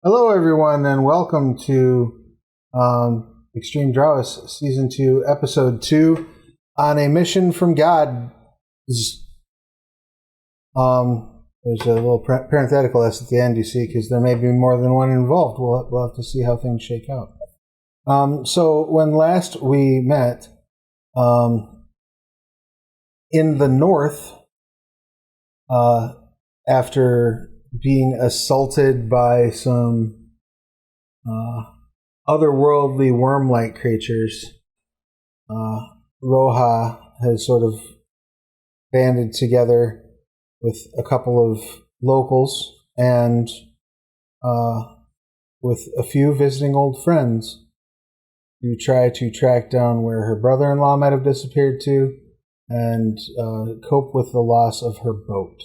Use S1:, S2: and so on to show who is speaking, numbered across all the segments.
S1: Hello, everyone, and welcome to Extreme Drowess, Season 2, Episode 2, On a Mission from God. There's a little parenthetical S at the end, you see, because there may be more than one involved. We'll have to see how things shake out. So when last we met, in the north, after being assaulted by some otherworldly worm-like creatures, Roja has sort of banded together with a couple of locals and with a few visiting old friends to try to track down where her brother-in-law might have disappeared to and cope with the loss of her boat.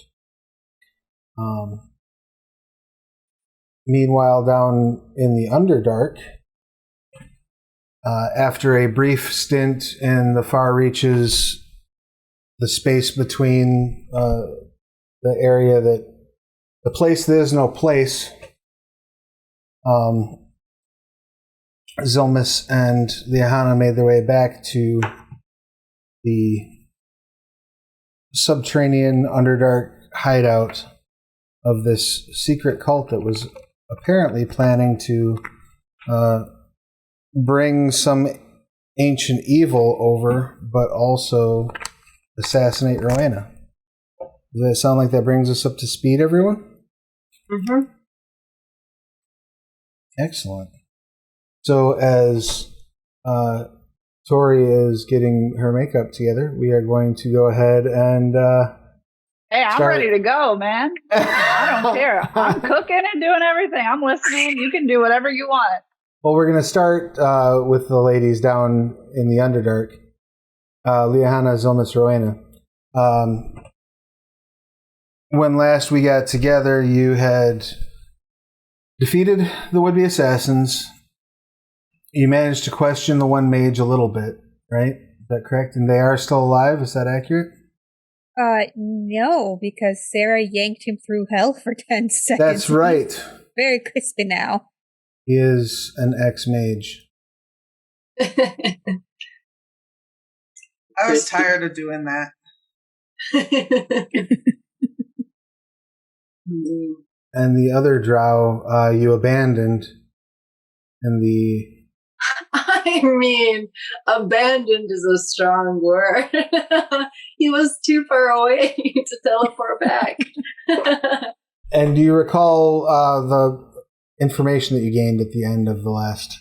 S1: Meanwhile, down in the Underdark, after a brief stint in the far reaches, the space between the area that the place that is no place, Zilmus and Liahana made their way back to the subterranean Underdark hideout of this secret cult that was apparently planning to bring some ancient evil over, but also assassinate Rowena. Does that sound like that brings us up to speed, everyone?
S2: Mm-hmm.
S1: Excellent. So as Tori is getting her makeup together, we are going to go ahead and
S2: Hey, I'm ready to go, man. I don't care. I'm cooking and doing everything. I'm listening. You can do whatever you want.
S1: Well, we're going to start with the ladies down in the Underdark. Liahana, Zilmus, Rowena. When last we got together, you had defeated the would-be assassins. You managed to question the one mage a little bit, right? Is that correct? And they are still alive? Is that accurate?
S3: No, because Sarah yanked him through hell for 10 seconds.
S1: That's right.
S3: Very crispy now.
S1: He is an ex-mage.
S4: I was tired of doing that.
S1: And the other drow you abandoned in the...
S4: I mean, abandoned is a strong word. He was too far away to teleport back.
S1: And do you recall the information that you gained at the end of the last?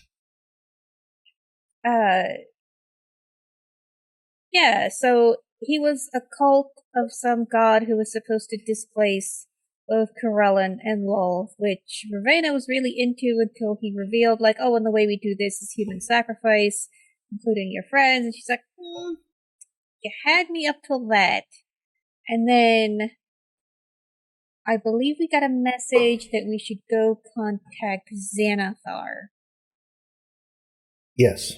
S3: Yeah, so he was a cult of some god who was supposed to displace both Corellan and Lol, which Rowena was really into until he revealed, like, oh, and the way we do this is human sacrifice, including your friends, and she's like, you had me up till that. And then I believe we got a message that we should go contact Xanathar.
S1: Yes.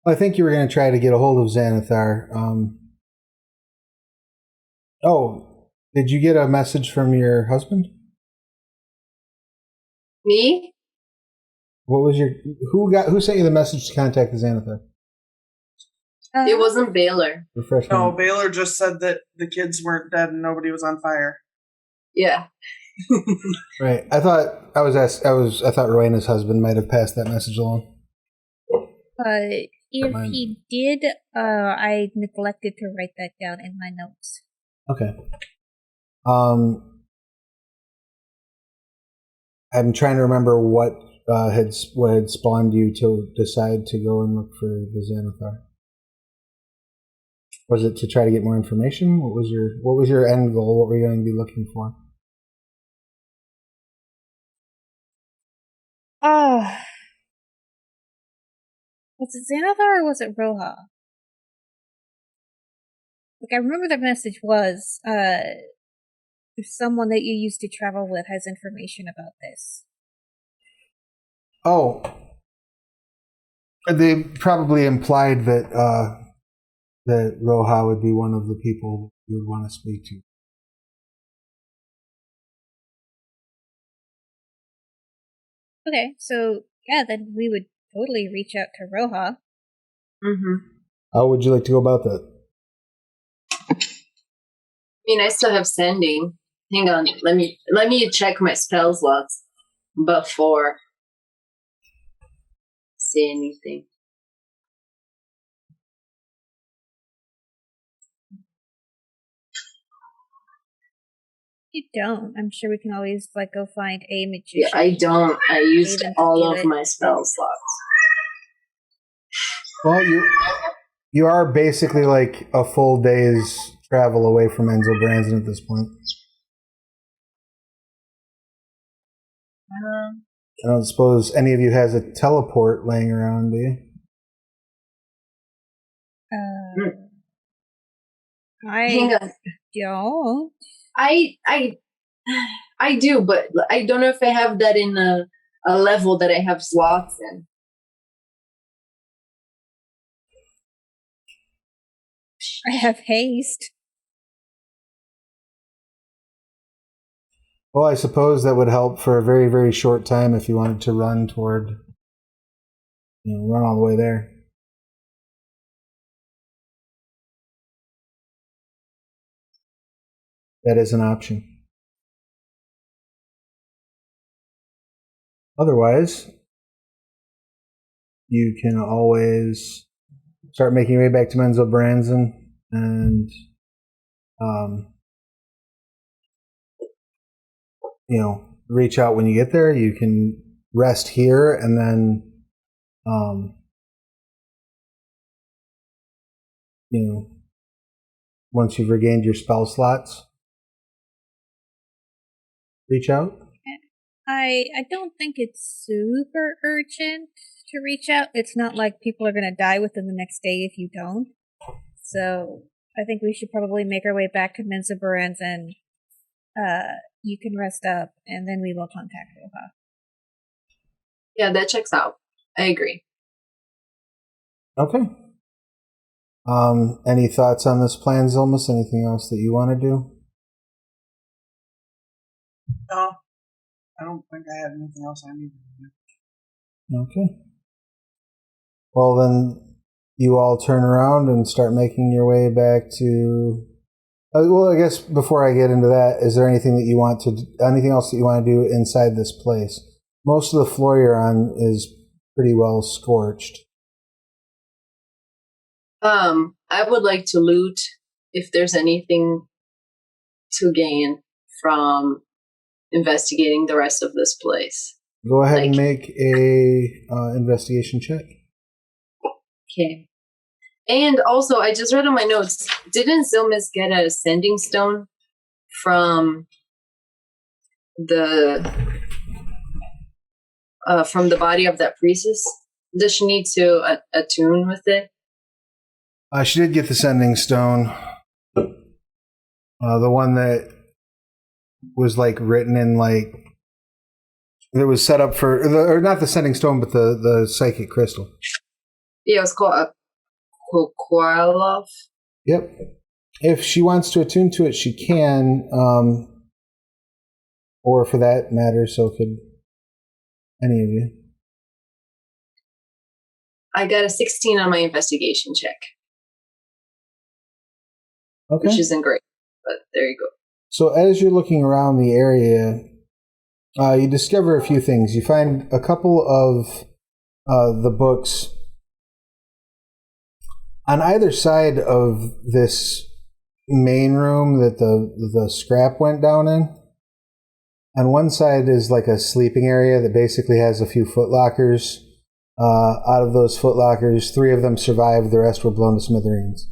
S1: I think you were going to try to get a hold of Xanathar. Did you get a message from your husband?
S4: Me?
S1: What was your... Who sent you the message to contact the Xanathar?
S4: It wasn't Baylor.
S1: Refresh
S5: No,
S1: me.
S5: Baylor just said that the kids weren't dead and nobody was on fire.
S4: Yeah.
S1: Right. I thought Rowena's husband might have passed that message along.
S3: If he did, I neglected to write that down in my notes.
S1: Okay. I'm trying to remember what had spawned you to decide to go and look for the Xanathar. Was it to try to get more information? What was your end goal? What were you going to be looking for?
S3: Was it Xanathar or was it Roja? Like, I remember the message was, if someone that you used to travel with has information about this.
S1: Oh. They probably implied that Roja would be one of the people you would want to speak to.
S3: Okay, so yeah, then we would totally reach out to Roja.
S4: Mm-hmm.
S1: How would you like to go about that?
S4: I mean, I still have sending. Hang on, let me check my spell slots before say anything.
S3: You don't. I'm sure we can always go find a magician.
S4: Yeah, I don't. I used
S3: them to
S4: all
S3: do
S4: of
S3: it.
S4: my spell slots.
S1: Well, you are basically like a full day's travel away from Enzo Branson at this point. I don't suppose any of you has a teleport laying around, do you?
S4: Hang on.
S3: Don't.
S4: I do, but I don't know if I have that in a level that I have slots in.
S3: I have haste.
S1: Well, I suppose that would help for a very, very short time if you wanted to run toward, run all the way there. That is an option. Otherwise, you can always start making your way back to Menzo Branson and, reach out when you get there. You can rest here and then, once you've regained your spell slots, reach out.
S3: I don't think it's super urgent to reach out. It's not like people are going to die within the next day if you don't. So I think we should probably make our way back to Mensa Branson. You can rest up, and then we will contact Roja.
S4: Yeah, that checks out. I agree.
S1: Okay. Any thoughts on this plan, Zilmus? Anything else that you want to do?
S5: No, I don't think I have anything else I need to do.
S1: Okay. Well, then you all turn around and start making your way back to. Well, I guess before I get into that, is there anything else that you want to do inside this place? Most of the floor you're on is pretty well scorched.
S4: I would like to loot if there's anything to gain from investigating the rest of this place.
S1: Go ahead and make a investigation check.
S4: Okay. And also, I just read on my notes, didn't Zilmis get a sending stone from the body of that priestess? Does she need to attune with it?
S1: She did get the sending stone. The one that was written in it was set up for, or not the sending stone, but the psychic crystal.
S4: Yeah, it was called a Kokoralov.
S1: Yep. If she wants to attune to it, she can. Or for that matter, so could any of you.
S4: I got a 16 on my investigation check.
S1: Okay.
S4: Which isn't great, but there you go.
S1: So as you're looking around the area, you discover a few things. You find a couple of the books on either side of this main room that the scrap went down in. On one side is a sleeping area that basically has a few footlockers. Out of those footlockers, 3 of them survived. The rest were blown to smithereens.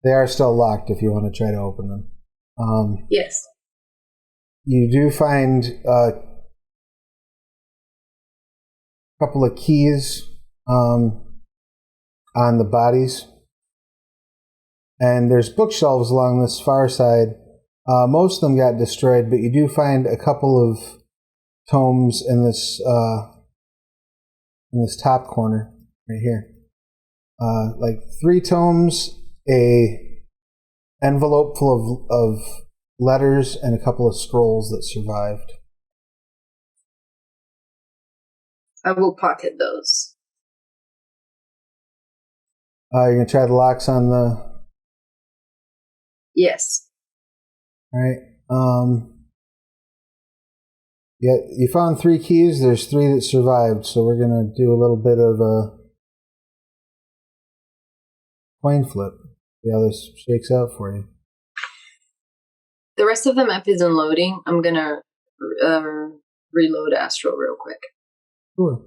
S1: They are still locked if you want to try to open them.
S4: Yes.
S1: You do find a couple of keys on the bodies. And there's bookshelves along this far side. Most of them got destroyed, but you do find a couple of tomes in this top corner right here. 3 tomes, a envelope full of letters, and a couple of scrolls that survived.
S4: I will pocket those.
S1: You're going to try the locks on the...
S4: Yes.
S1: All right. Yeah, you found 3 keys. There's 3 that survived, so we're going to do a little bit of a coin flip. See how this shakes out for you.
S4: The rest of the map isn't loading. I'm going to reload Astro real quick.
S1: Sure.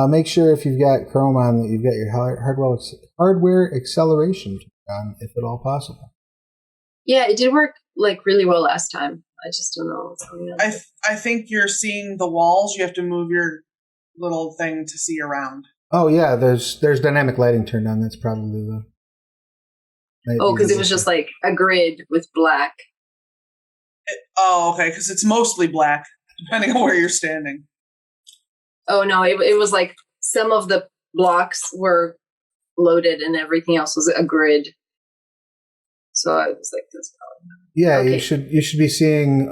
S1: Make sure if you've got Chrome on that you've got your hardware acceleration on, if at all possible.
S4: Yeah, it did work like really well last time. I just don't know what's going on.
S5: I think you're seeing the walls. You have to move your little thing to see around.
S1: Oh yeah, there's dynamic lighting turned on. That's probably the...
S4: because it was just like a grid with black.
S5: Okay, because it's mostly black, depending on where you're standing.
S4: Oh no, it was like some of the blocks were loaded and everything else was a grid. So I was like, this probably not.
S1: Yeah,
S4: Okay.
S1: you should be seeing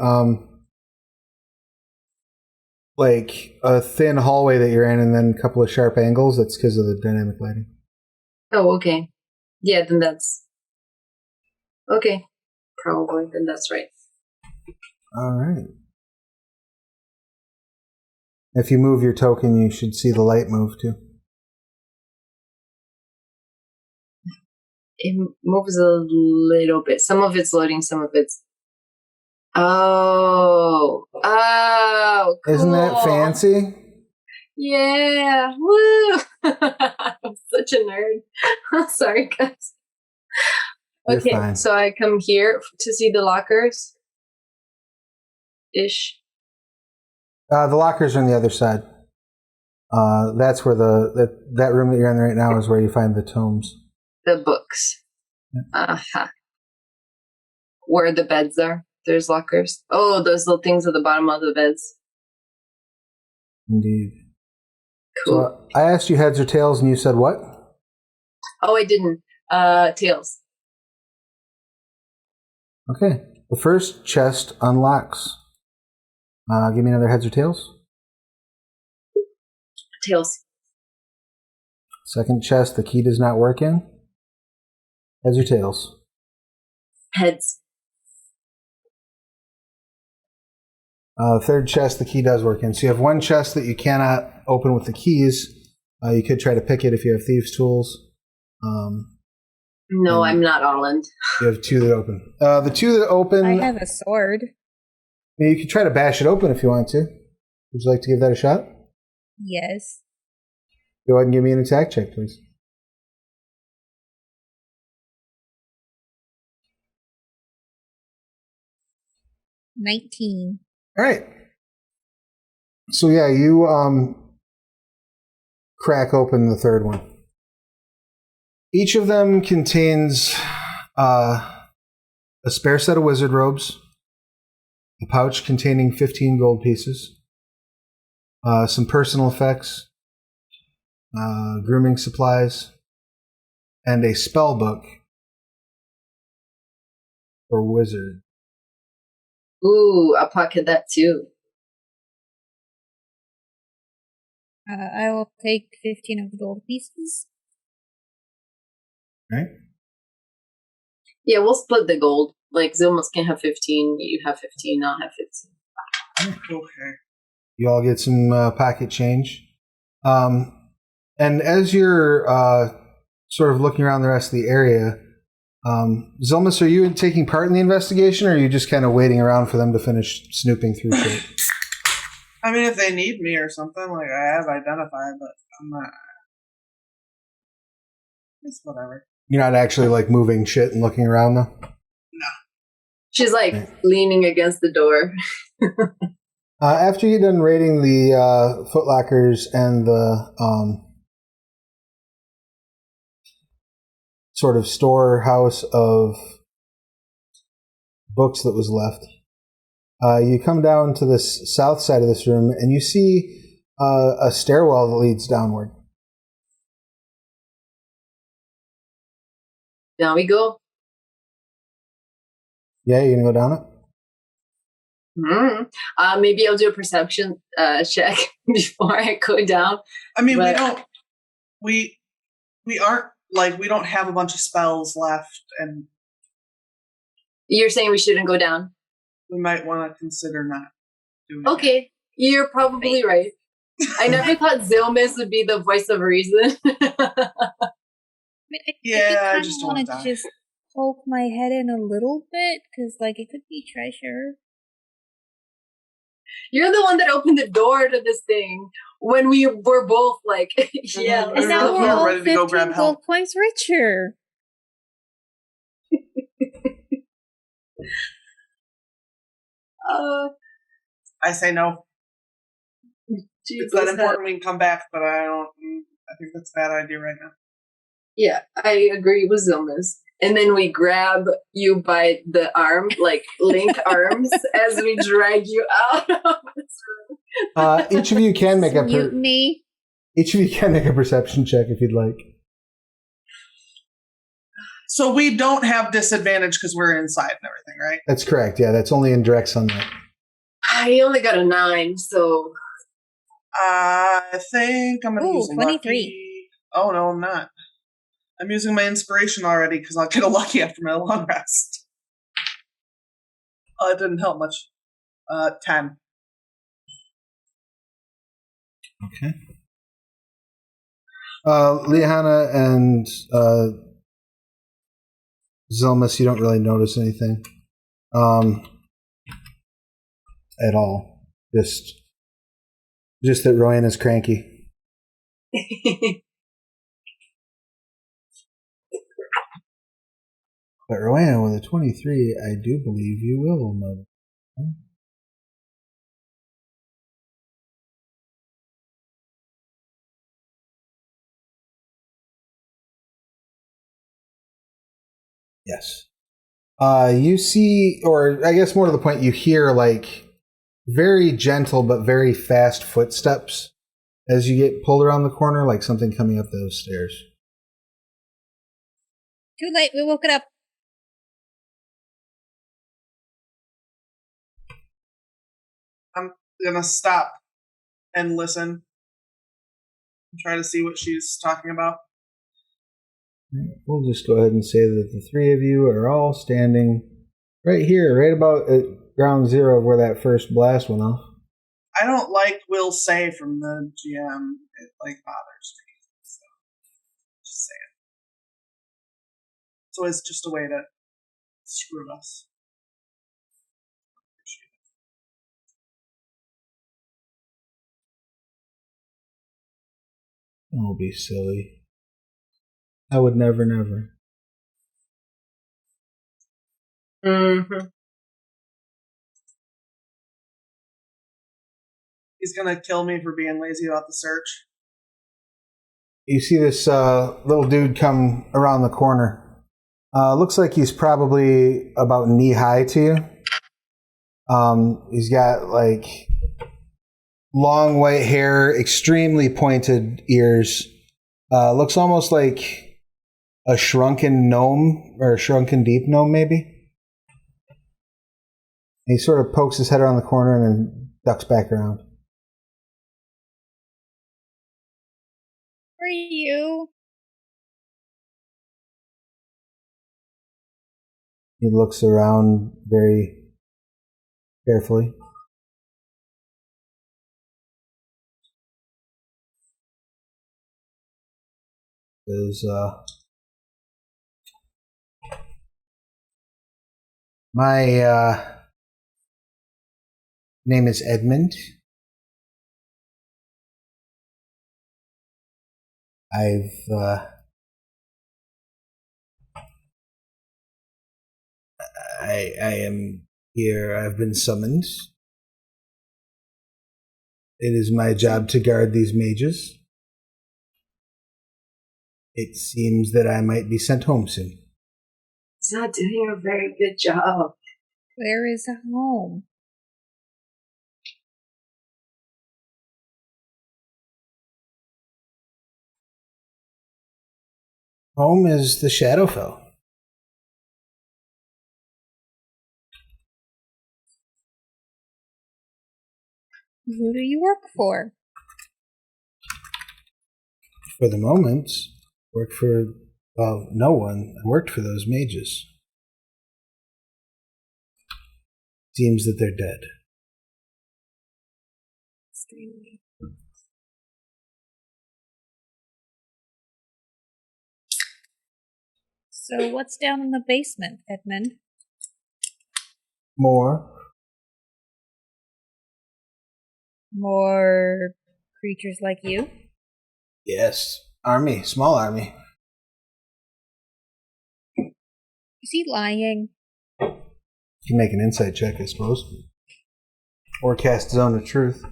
S1: like a thin hallway that you're in, and then a couple of sharp angles. That's because of the dynamic lighting.
S4: Oh, okay. Yeah, then that's okay. Probably then that's right.
S1: All right. If you move your token, you should see the light move too.
S4: It moves a little bit. Some of it's loading, some of it's. Oh, cool.
S1: Isn't that fancy?
S4: Yeah, woo! I'm such a nerd. I'm sorry, guys.
S1: You're
S4: Okay,
S1: fine.
S4: so I come here to see the lockers. Ish.
S1: The lockers are on the other side. That's where that room that you're in right now is where you find the tomes.
S4: The books. Uh-huh. Where the beds are. There's lockers. Oh, those little things at the bottom of the beds.
S1: Indeed.
S4: Cool.
S1: So I asked you heads or tails, and you said what?
S4: Oh, I didn't. Tails.
S1: Okay. The first chest unlocks. Give me another heads or tails.
S4: Tails.
S1: Second chest, the key does not work in. Heads or tails?
S4: Heads.
S1: Third chest, the key does work in. So you have one chest that you cannot open with the keys. You could try to pick it if you have thieves' tools.
S4: No, I'm not Holland.
S1: You have 2 that open. The 2 that open...
S3: I have a sword.
S1: You could try to bash it open if you want to. Would you like to give that a shot?
S3: Yes.
S1: Go ahead and give me an attack check, please.
S3: $19.
S1: All right. So yeah, you crack open the third one. Each of them contains a spare set of wizard robes, a pouch containing 15 gold pieces, some personal effects, grooming supplies, and a spell book for wizard.
S4: Ooh, I'll pocket that too.
S3: I will take 15 of the gold pieces.
S1: Right?
S4: Yeah, we'll split the gold. Like, Zilmos can have 15, you have 15, I'll have 15.
S5: Okay.
S1: You all get some pocket change. And as you're sort of looking around the rest of the area, Zilmus, are you taking part in the investigation, or are you just kind of waiting around for them to finish snooping through shit?
S5: I mean, if they need me or something, like, I have identified, but I'm not. It's whatever.
S1: You're not actually like moving shit and looking around though?
S5: No.
S4: She's like leaning against the door.
S1: After you're done raiding the footlockers and the sort of storehouse of books that was left, you come down to this south side of this room and you see a stairwell that leads downward.
S4: Down we go.
S1: Yeah, you're gonna go down it?
S4: Maybe I'll do a perception check before I go down.
S5: I mean,
S4: But-
S5: we aren't, like, we don't have a bunch of spells left, and
S4: You're saying we shouldn't go down?
S5: we might want to consider not doing it.
S4: Okay, you're probably right. I never thought Zilmis would be the voice of reason.
S5: Yeah, I
S3: I
S5: just
S3: just
S5: don't wanna
S3: want
S5: die.
S3: to just poke my head in a little bit, because, like, it could be treasure.
S4: You're the one that opened the door to this thing when we were both like, yeah.
S5: Mhm.
S3: And now
S5: we
S3: we're
S5: were
S3: all
S5: ready to go
S3: 15
S5: grab
S3: gold
S5: help.
S3: points richer.
S5: I say no. It's that important we can come back, but I think that's a bad idea right now.
S4: Yeah, I agree with Zilmis. And then we grab you by the arm, like link arms, as we drag you out of this room.
S1: Each of you can make a
S3: Mutiny.
S1: each of you can make a perception check if you'd like.
S5: So we don't have disadvantage because we're inside and everything, right?
S1: That's correct. Yeah, that's only in direct sunlight.
S4: I only got a 9, so
S5: I think I'm going to
S3: Ooh,
S5: use
S3: 23.
S5: lucky. Oh, no, I'm not. I'm using my inspiration already because I'll get a lucky after my long rest. Oh, it didn't help much. 10.
S1: Okay. Liana and Zilmus, you don't really notice anything at all. Just that Rowan is cranky. But Rowan, with a 23, I do believe you will notice. Yes. You see, or I guess more to the point, you hear like very gentle but very fast footsteps as you get pulled around the corner, like something coming up those stairs.
S3: Too late, we woke it up.
S5: I'm going to stop and listen and try to see what she's talking about.
S1: We'll just go ahead and say that the three of you are all standing right here, right about at ground zero of where that first blast went off.
S5: I don't like will say from the GM. It, like, bothers me. So, just saying. So it's just a way to screw us.
S1: Don't be silly. I would never, never.
S4: Mm-hmm.
S5: He's going to kill me for being lazy about the search.
S1: You see this little dude come around the corner. Looks like he's probably about knee high to you. He's got like long white hair, extremely pointed ears. Looks almost like a shrunken gnome or a shrunken deep gnome, maybe. He sort of pokes his head around the corner and then ducks back around.
S3: For you.
S1: He looks around very carefully. Says, my name is Edmund. I am here. I've been summoned. It is my job to guard these mages. It seems that I might be sent home soon.
S4: He's not doing a very good job.
S3: Where is home?
S1: Home is the Shadowfell.
S3: Who do you work for?
S1: For the moment, work for, well, no one. I worked for those mages. Seems that they're dead.
S3: Extremely. So what's down in the basement, Edmund?
S1: More.
S3: More creatures like you?
S1: Yes. Army. Small army.
S3: Is he lying?
S1: You can make an insight check, I suppose. Or cast Zone of Truth.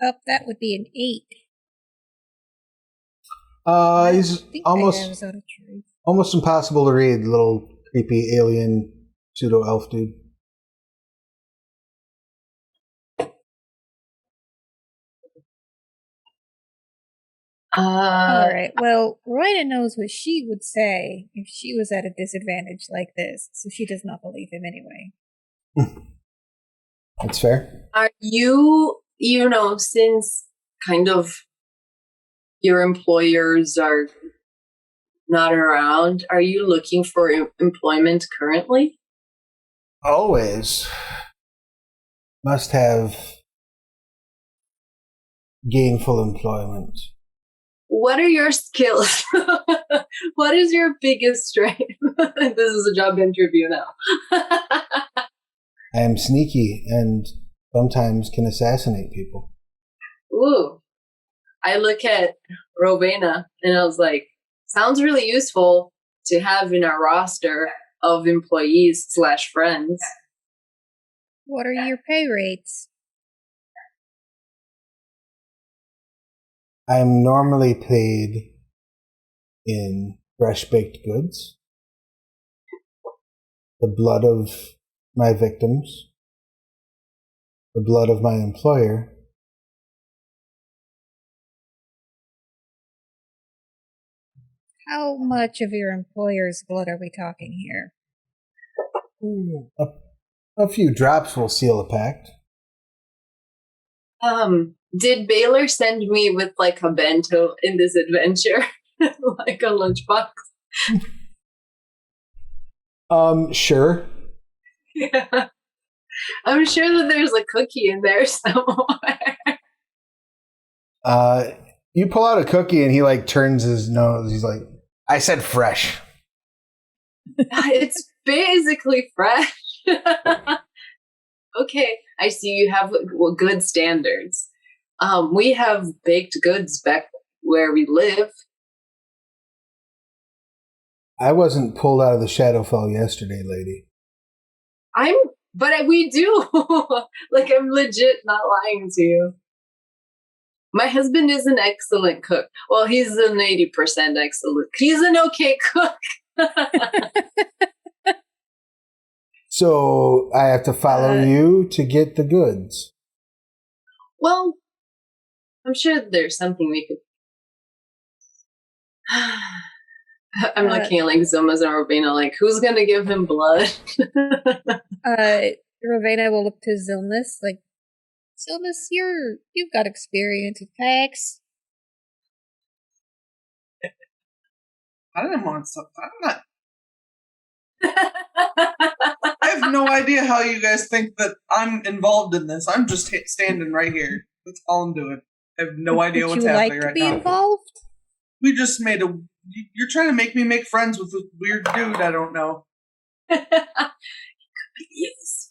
S3: Oh, that would be an 8.
S1: He's
S3: I think
S1: almost
S3: I have Zone of Truth.
S1: almost impossible to read. Little creepy alien pseudo elf dude.
S3: Alright, well, Rhoda knows what she would say if she was at a disadvantage like this, so she does not believe him anyway.
S1: That's fair.
S4: Are you, since kind of your employers are not around, are you looking for employment currently?
S1: Always must have gainful employment.
S4: What are your skills? What is your biggest strength? This is a job interview now.
S1: I am sneaky and sometimes can assassinate people.
S4: Ooh. I look at Rowena and I was like, sounds really useful to have in our roster of employees / friends.
S3: What are your pay rates?
S1: I'm normally paid in fresh baked goods, the blood of my victims, the blood of my employer.
S3: How much of your employer's blood are we talking here?
S1: A few drops will seal a pact.
S4: Did Baylor send me with like a bento in this adventure? Like a lunchbox?
S1: Sure.
S4: Yeah. I'm sure that there's a cookie in there somewhere.
S1: You pull out a cookie and he like turns his nose. He's like, I said fresh.
S4: It's basically fresh. Okay, I see you have good standards. We have baked goods back where we live.
S1: I wasn't pulled out of the Shadowfell yesterday, lady.
S4: But we do. Like, I'm legit not lying to you. My husband is an excellent cook. Well, he's an 80% excellent. He's an okay cook.
S1: So I have to follow you to get the goods.
S4: Well, I'm sure there's something we could. I'm looking at like Zomas and Robina, like, who's gonna give him blood?
S3: Ravena will look to Zilmus, like, Zilmus, you've got experience with packs.
S5: I didn't want stuff. I'm not. I have no idea how you guys think that I'm involved in this. I'm just standing right here. That's all I'm doing. I have no idea what's happening right now.
S3: Would you like to be involved?
S5: We just made a. You're trying to make me make friends with a weird dude I don't know.
S4: It could be useful.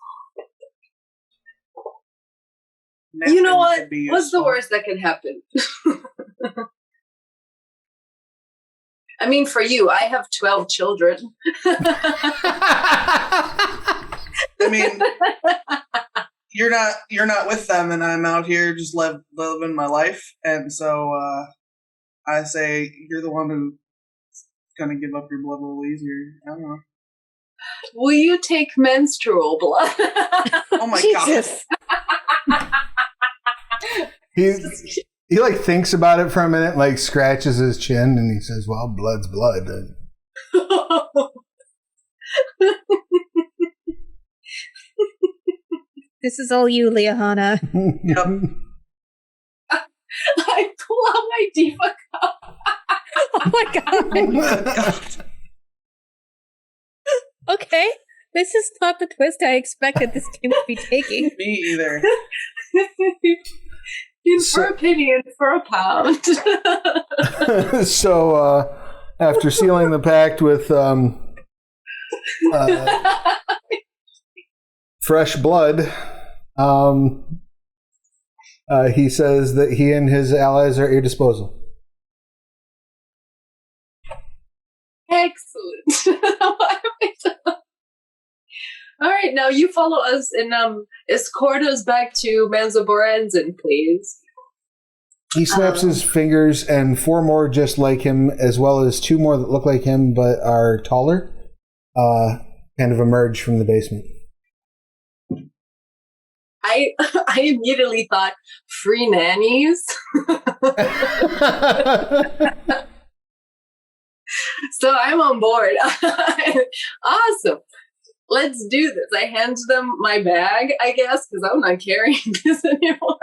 S4: You know what? What's the worst that could happen? I mean, for you, I have 12 children.
S5: I mean, you're not with them, and I'm out here just living my life, and so I say you're the one who's gonna give up your blood a little easier. I don't know.
S4: Will you take menstrual blood?
S5: Oh my
S3: Jesus.
S5: god!
S1: He like thinks about it for a minute, like scratches his chin, and he says, "Well, blood's blood."
S3: This is all you, Liahana.
S5: Yep.
S4: I pull out my diva cup.
S3: Oh my god. Okay. This is not the twist I expected this game to be taking.
S5: Me either.
S4: For a penny and for a pound.
S1: So, after sealing the pact with fresh blood, he says that he and his allies are at your disposal.
S4: Excellent. All right, now you follow us and escort us back to Manzoboranzan, please.
S1: He snaps his fingers, and 4 more just like him, as well as 2 more that look like him but are taller, kind of emerge from the basement.
S4: I immediately thought free nannies. So I'm on board. Awesome. Let's do this. I hand them my bag, I guess, because I'm not carrying this anymore.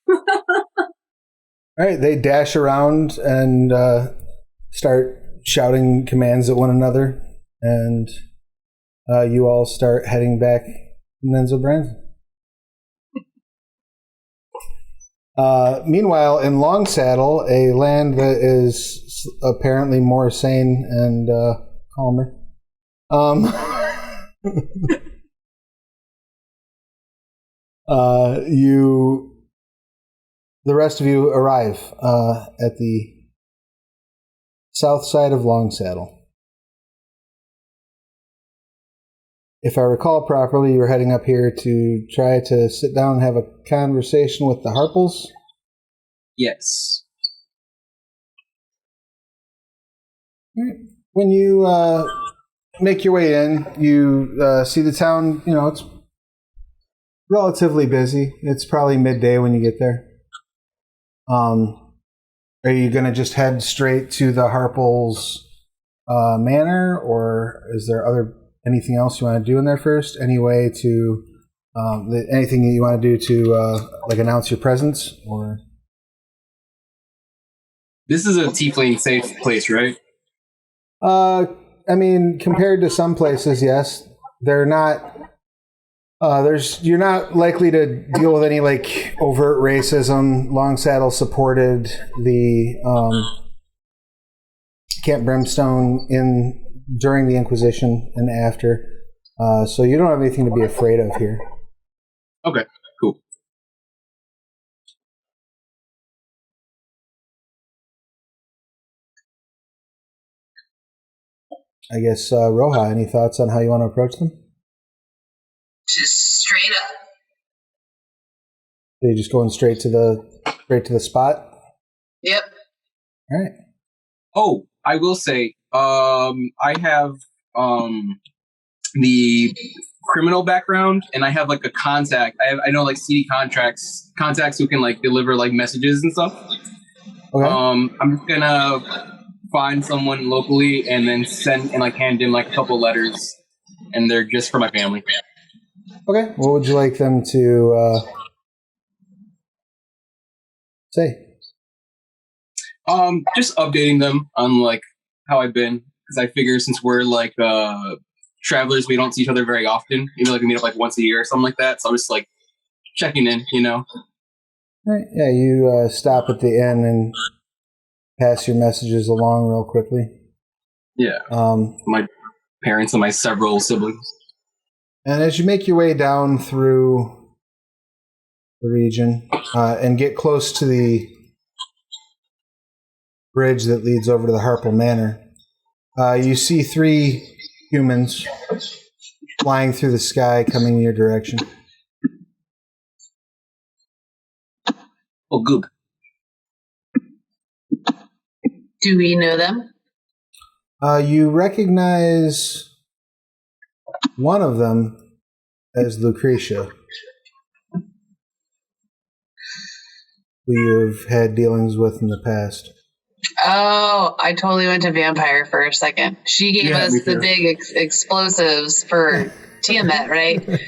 S1: All right, they dash around and start shouting commands at one another, and you all start heading back to Nenzo meanwhile, in Longsaddle, a land that is apparently more sane and calmer, the rest of you arrive at the south side of Longsaddle. If I recall properly, you were heading up here to try to sit down and have a conversation with the Harples?
S6: Yes.
S1: When you make your way in, you see the town, it's relatively busy. It's probably midday when you get there. Are you going to just head straight to the Harples manor, or is there anything else you want to do in there first? Any way to anything that you want to do to announce your presence, or?
S6: This is a tiefling safe place, right?
S1: I mean, compared to some places, yes. They're not. You're not likely to deal with any overt racism. Longsaddle supported the Camp Brimstone during the Inquisition and after, so you don't have anything to be afraid of here.
S6: Okay, cool.
S1: I guess, Roja, any thoughts on how you want to approach them?
S7: Just straight up.
S1: Are you just going straight to the spot?
S7: Yep.
S1: All right.
S6: Oh, I will say, I have the criminal background, and I have a contact. I know CD contacts who can deliver messages and stuff.
S1: Okay.
S6: I'm just gonna find someone locally and then send and hand in a couple letters, and they're just for my family.
S1: Okay. What would you like them to say?
S6: Just updating them on how I've been, because I figure since we're travelers, we don't see each other very often. Maybe we meet up once a year or something like that. So I'm just checking in,
S1: All right. Yeah, you stop at the inn and pass your messages along real quickly.
S6: Yeah. My parents and my several siblings.
S1: And as you make your way down through the region and get close to the bridge that leads over to the Harple Manor, you see 3 humans flying through the sky coming in your direction.
S6: Oh, good.
S7: Do we know them?
S1: You recognize one of them as Lucretia. who you've had dealings with in the past.
S7: Oh, I totally went to vampire for a second. She gave
S6: Yeah,
S7: us
S6: me
S7: the
S6: too.
S7: big explosives for Tiamat, right? I was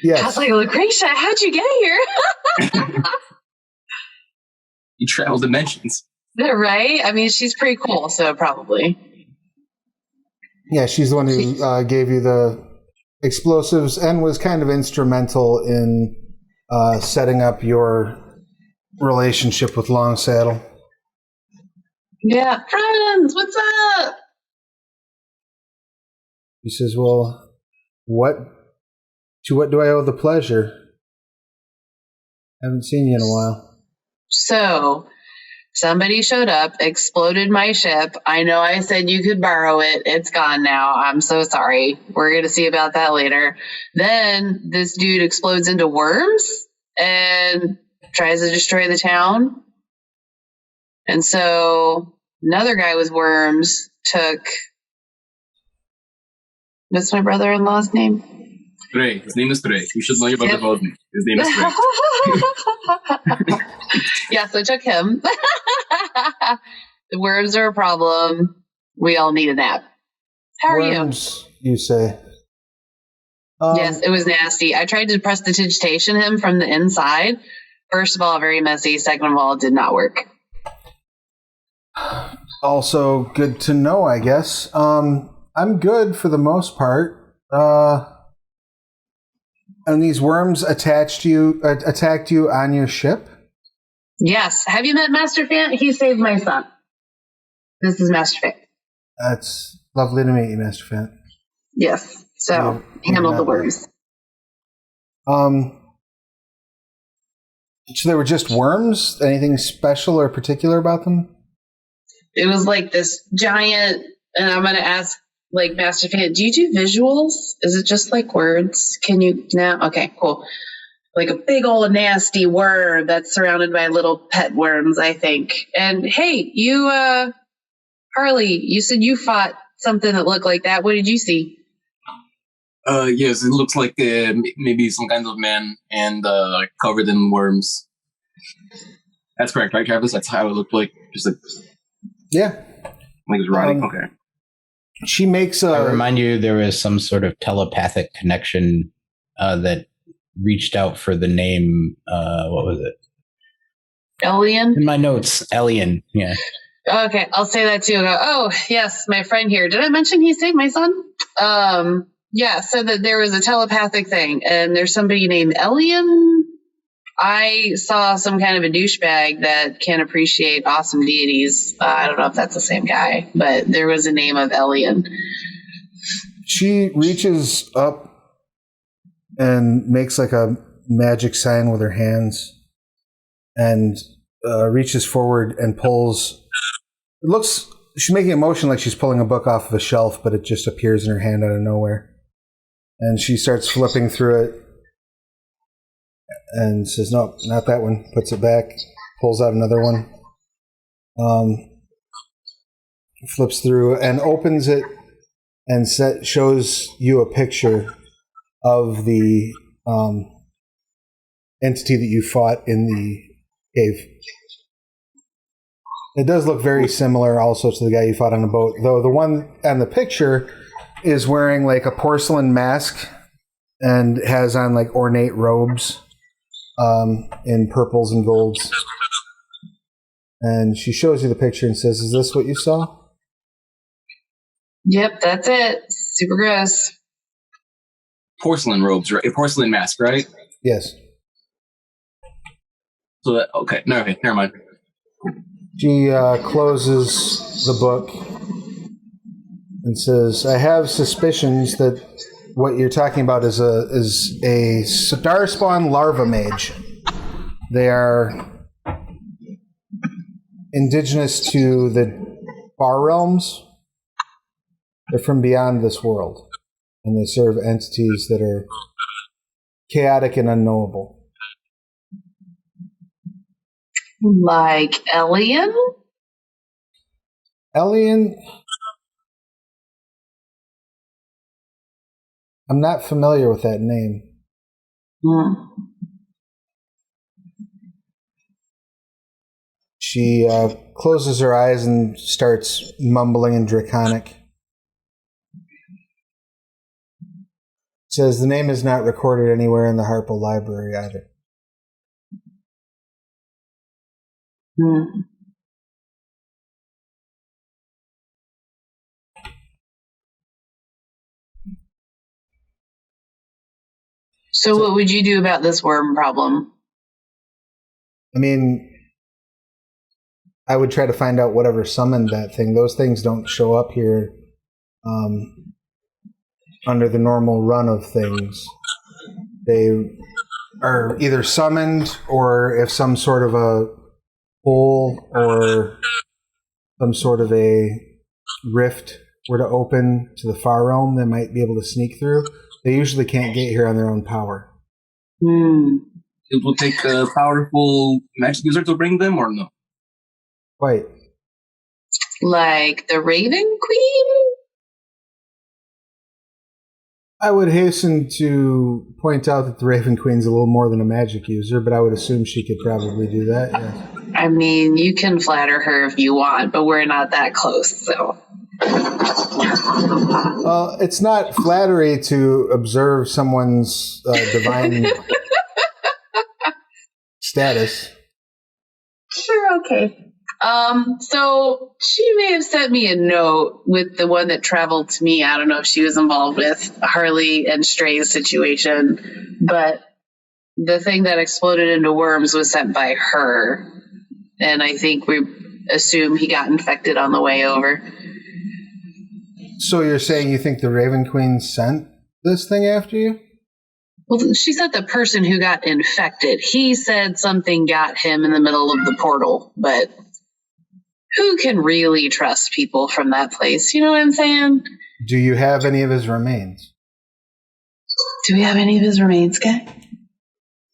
S1: Yes.
S7: like, Lucretia, how'd you get here?
S6: You travel dimensions.
S7: Right? I mean, she's pretty cool, so probably.
S1: Yeah, she's the one who gave you the explosives and was kind of instrumental in setting up your relationship with Longsaddle.
S7: Yeah, friends, what's up?
S1: He says, well, to what do I owe the pleasure? Haven't seen you in a while.
S7: So, somebody showed up, exploded my ship. I know I said you could borrow it. It's gone now. I'm so sorry. We're going to see about that later. Then this dude explodes into worms and tries to destroy the town. And so another guy with worms took, what's my brother-in-law's name?
S6: Trey. His name is Trey. You should know your brother-in-law's name. His name is Trey.
S7: Yeah, so I took him. The worms are a problem. We all need a nap. How are
S1: Worms, you say?
S7: Yes, it was nasty. I tried to prestidigitation him from the inside. First of all, very messy. Second of all, it did not work.
S1: Also good to know, I guess. I'm good for the most part. And these worms attacked you on your ship?
S7: Yes. Have you met Master Fan? He saved my son. This is Master Fan.
S1: That's lovely to meet you, Master Fant.
S7: Yes. So, handled the worms.
S1: So they were just worms? Anything special or particular about them?
S7: It was like this giant, and I'm going to ask, like, Master Fan, do you do visuals? Is it just like words? Can you now? Okay, cool. Like a big old nasty worm that's surrounded by little pet worms, I think. And hey, you, Harley, you said you fought something that looked like that. What did you see?
S6: Yes, it looks like maybe some kind of man and covered in worms. That's correct, right, Travis? That's how it looked like. Just like,
S1: Yeah.
S6: like it was rotting. Okay.
S1: She makes
S8: I remind you there was some sort of telepathic connection that reached out for the name, what was it?
S7: Alien?
S8: In my notes, Alien, yeah.
S7: Okay, I'll say that too. Oh, yes, my friend here. Did I mention he saved my son? Yeah, said that there was a telepathic thing, and there's somebody named Alien. I saw some kind of a douchebag that can't appreciate awesome deities. I don't know if that's the same guy, but there was a name of Alien.
S1: She reaches up and makes like a magic sign with her hands and reaches forward and pulls. It looks, she's making a motion like she's pulling a book off of a shelf, but it just appears in her hand out of nowhere. And she starts flipping through it and says, no, not that one. Puts it back, pulls out another one, flips through and opens it and shows you a picture of the entity that you fought in the cave. It does look very similar also to the guy you fought on the boat, though the one on the picture is wearing like a porcelain mask and has on like ornate robes in purples and golds. And she shows you the picture and says, is this what you saw?
S7: Yep, that's it. Super gross.
S6: Porcelain robes, right? A porcelain mask, right?
S1: Yes.
S6: So that, okay, no, okay, never mind.
S1: She closes the book and says, I have suspicions that what you're talking about is a Starspawn larva mage. They are indigenous to the Far Realms. They're from beyond this world. And they serve entities that are chaotic and unknowable.
S7: Like Alien?
S1: Alien? I'm not familiar with that name. She closes her eyes and starts mumbling in Draconic. Says the name is not recorded anywhere in the Harpo library either.
S7: So what would you do about this worm problem?
S1: I mean, I would try to find out whatever summoned that thing. Those things don't show up here under the normal run of things. They are either summoned, or if some sort of a hole or some sort of a rift were to open to the far realm, they might be able to sneak through. They usually can't get here on their own power.
S6: It will take a powerful magic user to bring them, or no?
S1: Quite.
S7: Like the Raven Queen?
S1: I would hasten to point out that the Raven Queen's a little more than a magic user, but I would assume she could probably do that, yes.
S7: I mean, you can flatter her if you want, but we're not that close, so.
S1: Well, it's not flattery to observe someone's divine status.
S7: Sure, okay. So she may have sent me a note with the one that traveled to me. I don't know if she was involved with Harley and Stray's situation, but the thing that exploded into worms was sent by her. And I think we assume he got infected on the way over.
S1: So you're saying you think the Raven Queen sent this thing after you?
S7: Well, she said the person who got infected. He said something got him in the middle of the portal, but who can really trust people from that place? You know what I'm saying?
S1: Do you have any of his remains?
S7: Do we have any of his remains, guy?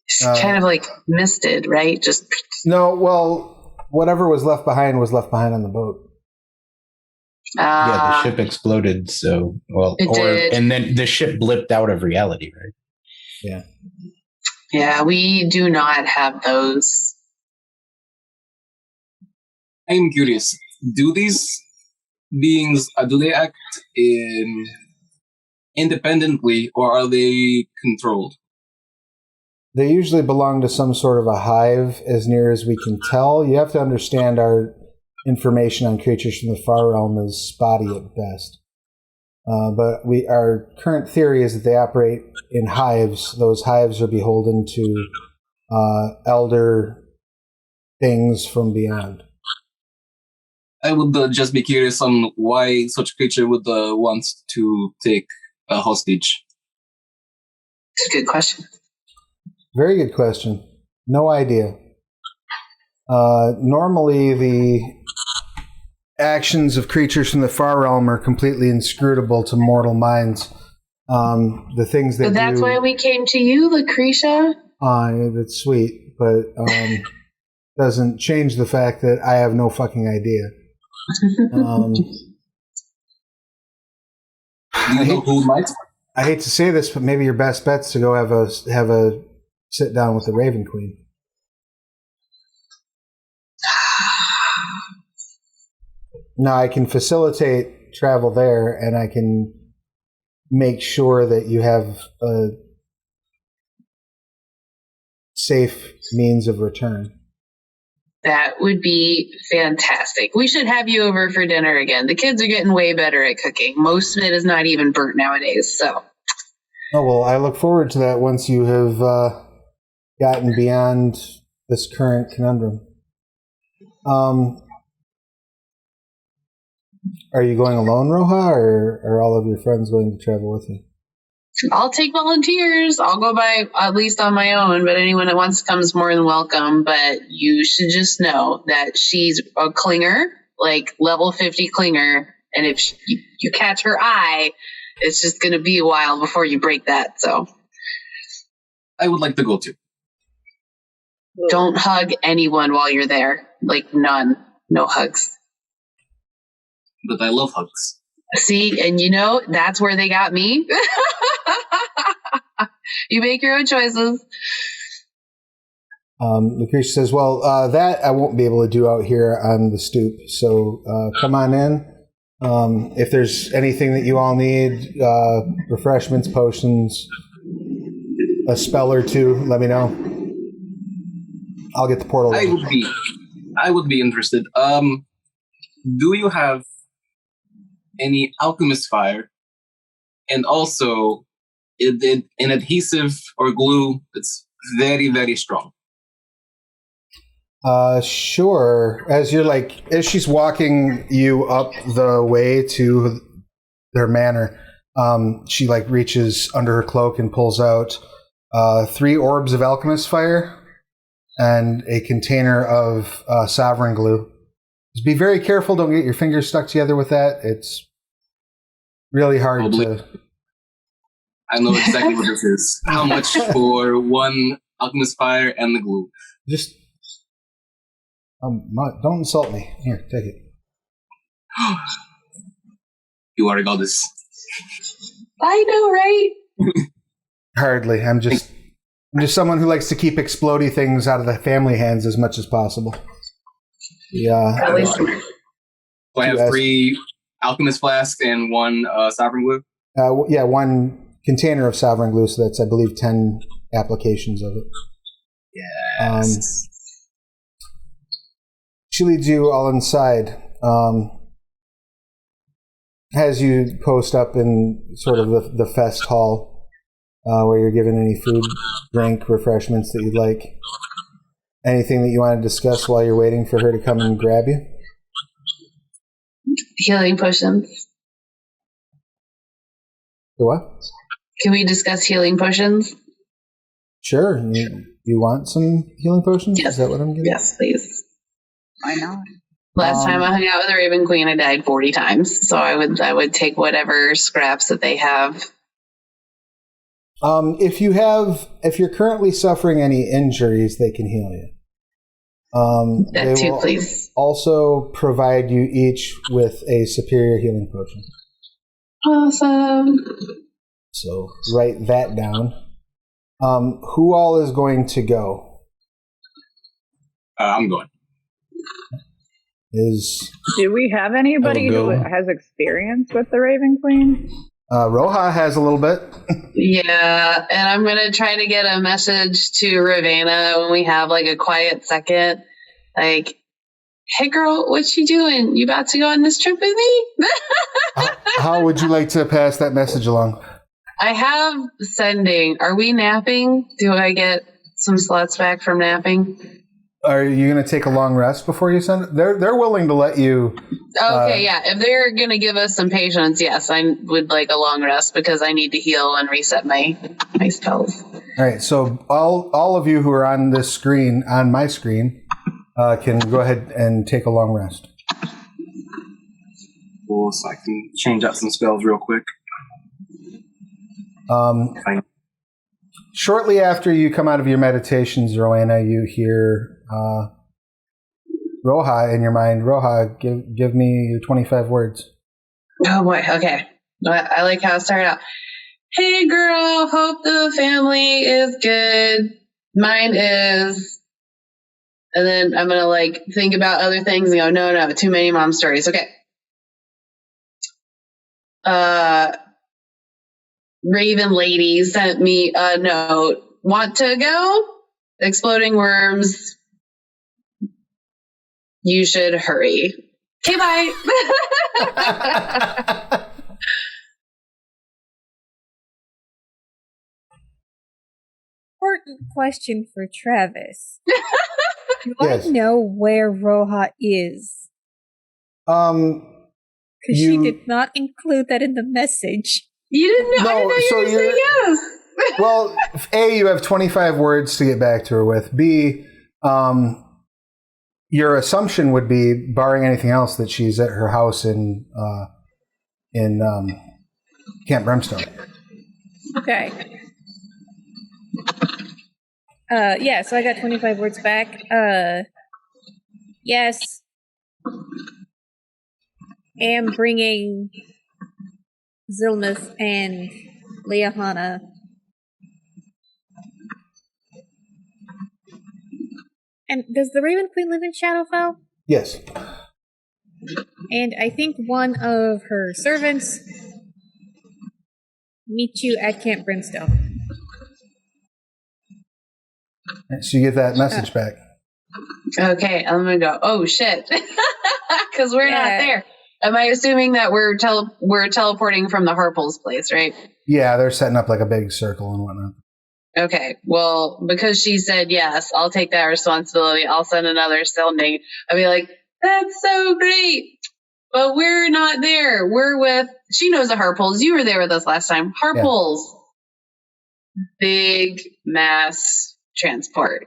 S7: It's kind of like misted, right? Just
S1: no. Well, whatever was left behind on the boat.
S8: Yeah, the ship exploded. So and then the ship blipped out of reality, right?
S1: Yeah.
S7: Yeah, we do not have those.
S6: I'm curious. Do these beings do they act independently, or are they controlled?
S1: They usually belong to some sort of a hive, as near as we can tell. You have to understand our information on creatures from the far realm is spotty at best. But our current theory is that they operate in hives. Those hives are beholden to elder things from beyond.
S6: I would just be curious on why such creature would want to take a hostage.
S7: It's a good question.
S1: Very good question. No idea. Normally, the actions of creatures from the far realm are completely inscrutable to mortal minds. The things that
S7: But that's why we came to you, Lucretia.
S1: That's sweet, but doesn't change the fact that I have no fucking idea. I hate to say this, but maybe your best bet's to go have a sit down with the Raven Queen. Now I can facilitate travel there, and I can make sure that you have a safe means of return.
S7: That would be fantastic. We should have you over for dinner again. The kids are getting way better at cooking. Most of it is not even burnt nowadays, so.
S1: Oh, well, I look forward to that once you have gotten beyond this current conundrum. Are you going alone, Roja, or are all of your friends going to travel with you?
S7: I'll take volunteers. I'll go by at least on my own, but anyone that wants to come is more than welcome. But you should just know that she's a clinger, like level 50 clinger. And if you catch her eye, it's just going to be a while before you break that. So
S6: I would like to go too.
S7: Don't hug anyone while you're there. Like none. No hugs.
S6: But I love hugs.
S7: See, and that's where they got me. You make your own choices.
S1: Lucretia says, well, that I won't be able to do out here on the stoop. So come on in. If there's anything that you all need, refreshments, potions, a spell or two, let me know. I'll get the portal.
S6: I would be interested. Do you have any alchemist fire? And also, an adhesive or glue that's very, very strong.
S1: Sure. As she's walking you up the way to their manor, she reaches under her cloak and pulls out 3 orbs of alchemist fire and a container of sovereign glue. Just be very careful. Don't get your fingers stuck together with that. It's really hard to...
S6: I know exactly what this is. How much for 1 alchemist fire and the glue?
S1: Just... don't insult me. Here, take it.
S6: You are a goddess.
S4: I know, right?
S1: Hardly. I'm just someone who likes to keep explodey things out of the family hands as much as possible. Yeah.
S4: At least.
S6: So I have 3 alchemist flasks and 1 sovereign glue?
S1: 1 container of sovereign glue, so that's, I believe, 10 applications of it.
S6: Yes.
S1: She leads you all inside. Has you post up in sort of the fest hall, where you're given any food, drink, refreshments that you'd like. Anything that you want to discuss while you're waiting for her to come and grab you?
S7: Healing potions.
S1: The what?
S7: Can we discuss healing potions?
S1: Sure. You want some healing potions?
S7: Yes.
S1: Is that what I'm getting?
S7: Yes, please.
S2: Why not?
S7: Last time I hung out with the Raven Queen, I died 40 times. So I would take whatever scraps that they have.
S1: If you're currently suffering any injuries, they can heal you.
S7: That too, please.
S1: Also provide you each with a superior healing potion.
S7: Awesome.
S1: So write that down. Who all is going to go?
S6: I'm going.
S2: Do we have anybody who has experience with the Raven Queen?
S1: Roja has a little bit.
S7: Yeah, and I'm going to try to get a message to Ravenna when we have a quiet second. Hey girl, what you doing? You about to go on this trip with me?
S1: How would you like to pass that message along?
S7: I have sending. Are we napping? Do I get some slots back from napping?
S1: Are you going to take a long rest before you send it? They're willing to let you.
S7: Okay, yeah. If they're going to give us some patience, yes, I would like a long rest because I need to heal and reset my spells.
S1: All right, so all of you who are on this screen, on my screen, can go ahead and take a long rest.
S6: Cool, so I can change out some spells real quick.
S1: Shortly after you come out of your meditations, Rowena, you hear Roja in your mind. Roja, give me your 25 words.
S7: Oh boy, okay. I like how it started out. Hey girl, hope the family is good. Mine is. And then I'm going to think about other things and go, no, too many mom stories. Okay. Raven Lady sent me a note. Want to go? Exploding worms. You should hurry. Okay, bye.
S3: Important question for Travis. Do
S1: Yes.
S3: I know where Roja is? Because she did not include that in the message.
S7: You didn't know?
S1: No,
S7: I thought you were saying yes.
S1: Well, A, you have 25 words to get back to her with. B, your assumption would be, barring anything else, that she's at her house in Camp Brimstone.
S3: Okay. Yeah, so I got 25 words back. Yes. Am bringing Zilmuth and Leahana. And does the Raven Queen live in Shadowfell?
S1: Yes.
S3: And I think one of her servants meet you at Camp Brimstone.
S1: So you get that message back.
S7: Okay, I'm gonna go. Oh shit, because we're not there. Am I assuming that we're teleporting from the Harple's place, right?
S1: Yeah, they're setting up like a big circle and whatnot.
S7: Okay, well, because she said yes, I'll take that responsibility. I'll send another sending. I'll be like, that's so great, but we're not there. We're with. She knows the Harples. You were there with us last time. Harples, big mass transport.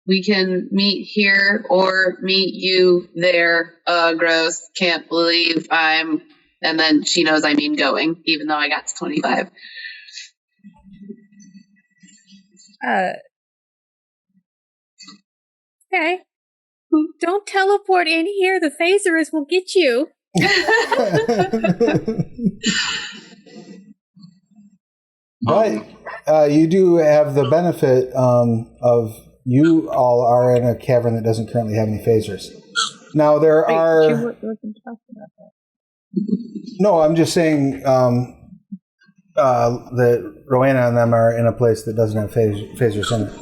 S7: We can meet here or meet you there. Gross. Can't believe I'm. And then she knows I mean going, even though I got to 25.
S3: Okay. Don't teleport in here. The phasers will get you.
S1: But you do have the benefit of you all are in a cavern that doesn't currently have any phasers. Now there are. No, I'm just saying that Rowena and them are in a place that doesn't have phasers in it.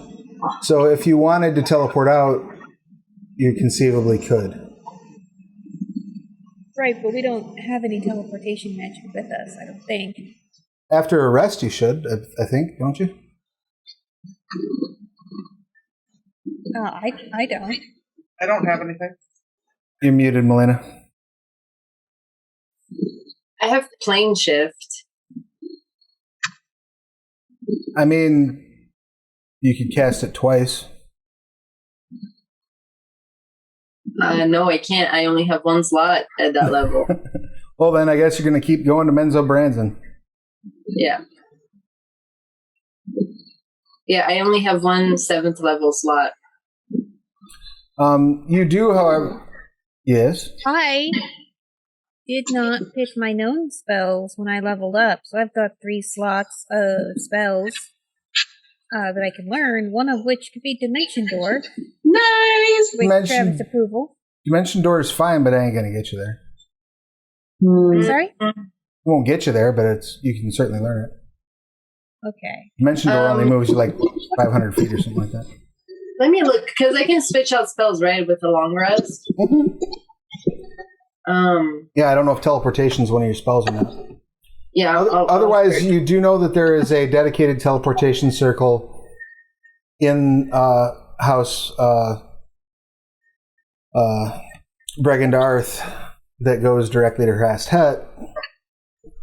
S1: So if you wanted to teleport out, you conceivably could.
S3: Right, but we don't have any teleportation magic with us, I don't think.
S1: After a rest, you should, I think, don't you?
S3: I don't.
S5: I don't have anything.
S1: You're muted, Melina.
S4: I have plane shift.
S1: I mean, you could cast it twice.
S4: No, I can't. I only have one slot at that level.
S1: Well, then I guess you're going to keep going to Menzo Branson.
S4: Yeah. Yeah, I only have one 7th level slot.
S1: You do, however... Yes?
S3: I did not pick my known spells when I leveled up, so I've got 3 slots of spells that I can learn, one of which could be Dimension Door.
S7: Nice!
S3: With Travis' approval.
S1: Dimension Door is fine, but it ain't going to get you there.
S3: Sorry?
S1: It won't get you there, but you can certainly learn it.
S3: Okay.
S1: Dimension Door only moves you like 500 feet or something like that.
S4: Let me look, because I can switch out spells, right, with a long rest.
S1: Yeah, I don't know if teleportation is one of your spells or not.
S4: Yeah.
S1: Otherwise, you do know that there is a dedicated teleportation circle in House Bregendarth that goes directly to Rast-Het,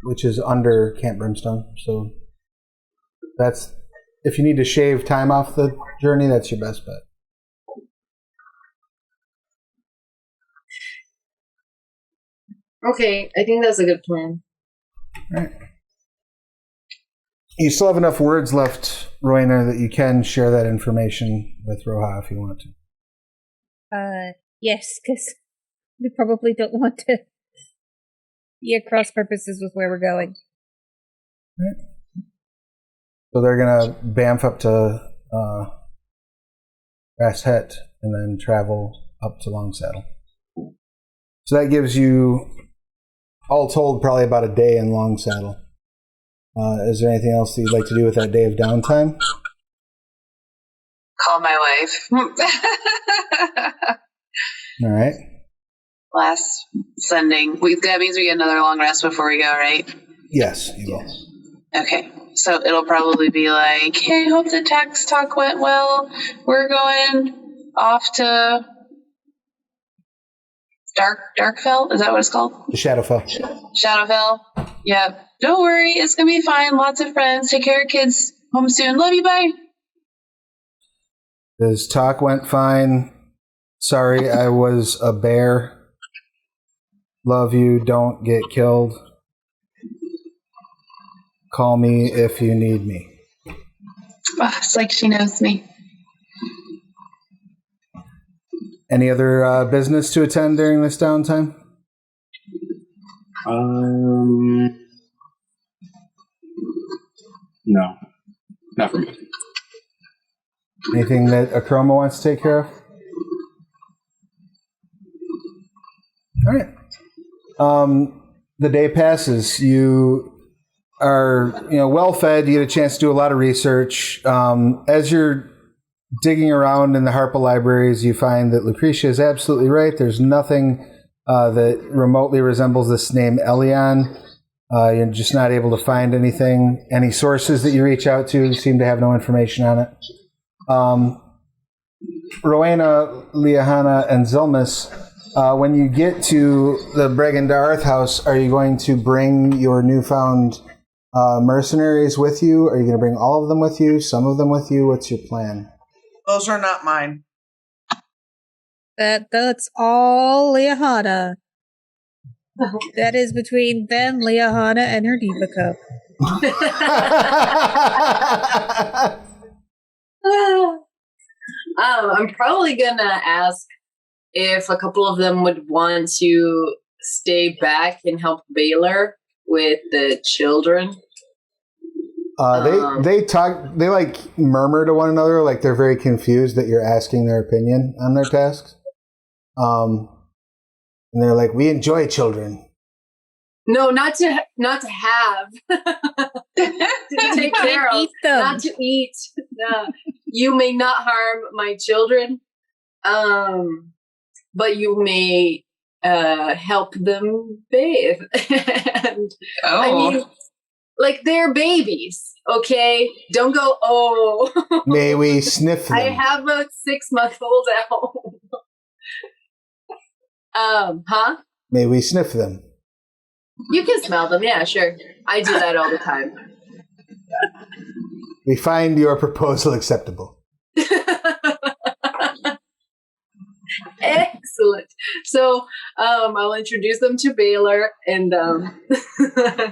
S1: which is under Camp Brimstone. So that's, if you need to shave time off the journey, that's your best bet.
S4: Okay, I think that's a good plan.
S1: All right. You still have enough words left, Rowena, that you can share that information with Roja if you want to.
S3: Yes, because we probably don't want to be at cross purposes with where we're going.
S1: Right. So they're going to bamf up to Rast-Het and then travel up to Longsaddle. So that gives you, all told, probably about a day in Longsaddle. Is there anything else that you'd like to do with that day of downtime?
S7: Call my wife.
S1: All right.
S7: Last sending. That means we get another long rest before we go, right?
S1: Yes, you will.
S7: Okay. So it'll probably be like, hey, hope the tax talk went well. We're going off to Darkfell? Is that what it's called?
S1: The Shadowfell.
S7: Shadowfell. Yep. Don't worry. It's going to be fine. Lots of friends. Take care of kids. Home soon. Love you. Bye.
S1: This talk went fine. Sorry, I was a bear. Love you. Don't get killed. Call me if you need me.
S7: Oh, it's like she knows me.
S1: Any other business to attend during this downtime?
S6: No, not for me.
S1: Anything that Akroma wants to take care of? All right. The day passes. You are, well fed. You get a chance to do a lot of research. As you're digging around in the Harpa libraries, you find that Lucretia is absolutely right. There's nothing that remotely resembles this name Elion. You're just not able to find anything. Any sources that you reach out to seem to have no information on it. Rowena, Liahana, and Zilmus, when you get to the Bregendarth house, are you going to bring your newfound mercenaries with you? Are you going to bring all of them with you? Some of them with you? What's your plan?
S5: Those are not mine.
S3: That's all Liahana. That is between them, Liahana, and her diva cup.
S4: I'm probably gonna ask if a couple of them would want to stay back and help Baylor with the children.
S1: They murmur to one another, like they're very confused that you're asking their opinion on their tasks. And they're like, "We enjoy children."
S4: No, not to have. To take care of,
S3: eat them.
S4: not to eat. No. You may not harm my children, but you may help them bathe. And, I mean, like they're babies, okay? Don't go, oh.
S1: May we sniff them?
S4: I have a 6-month-old at home. Huh?
S1: May we sniff them?
S4: You can smell them, yeah, sure. I do that all the time.
S1: We find your proposal acceptable.
S4: Excellent. So I'll introduce them to Baylor and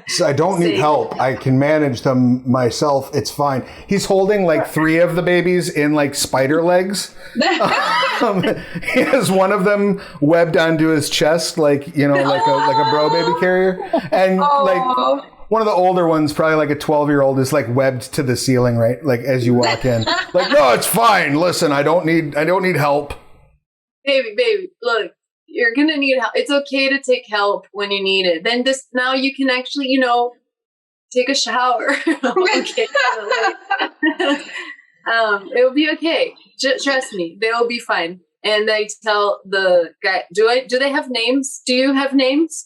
S1: So I don't need help. I can manage them myself. It's fine. He's holding like 3 of the babies in like spider legs. He has one of them webbed onto his chest, like like a bro baby carrier, and like one of the older ones, probably like a 12-year-old, is like webbed to the ceiling, right? Like as you walk in, like, no, it's fine. Listen, I don't need help.
S4: Baby, look, you're gonna need help. It's okay to take help when you need it. Then now you can actually, take a shower. Okay. It'll be okay. Trust me, they'll be fine. And I tell the guy, do they have names? Do you have names?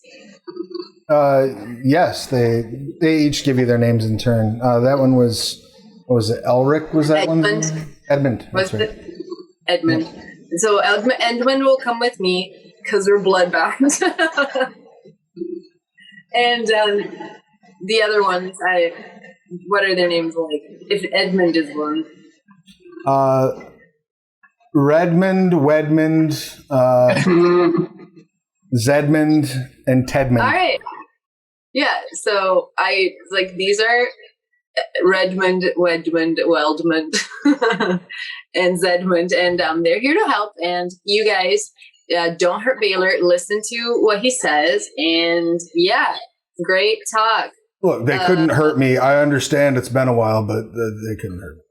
S1: Yes, they each give you their names in turn. That one was, what was it? Elric was that
S4: Edmund.
S1: one? Edmund.
S4: Was
S1: right.
S4: it Edmund?
S1: Yeah.
S4: So Edmund will come with me because we're bloodbound. And the other ones, what are their names like? If Edmund is one.
S1: Redmond, Wedmond, Zedmond, and Tedmond.
S4: All right. Yeah, so these are Redmond, Wedmond, Weldmond, and Zedmond, and they're here to help. And you guys don't hurt Baylor. Listen to what he says, and yeah, great talk.
S1: Look, they couldn't hurt me. I understand it's been a while, but they couldn't hurt me.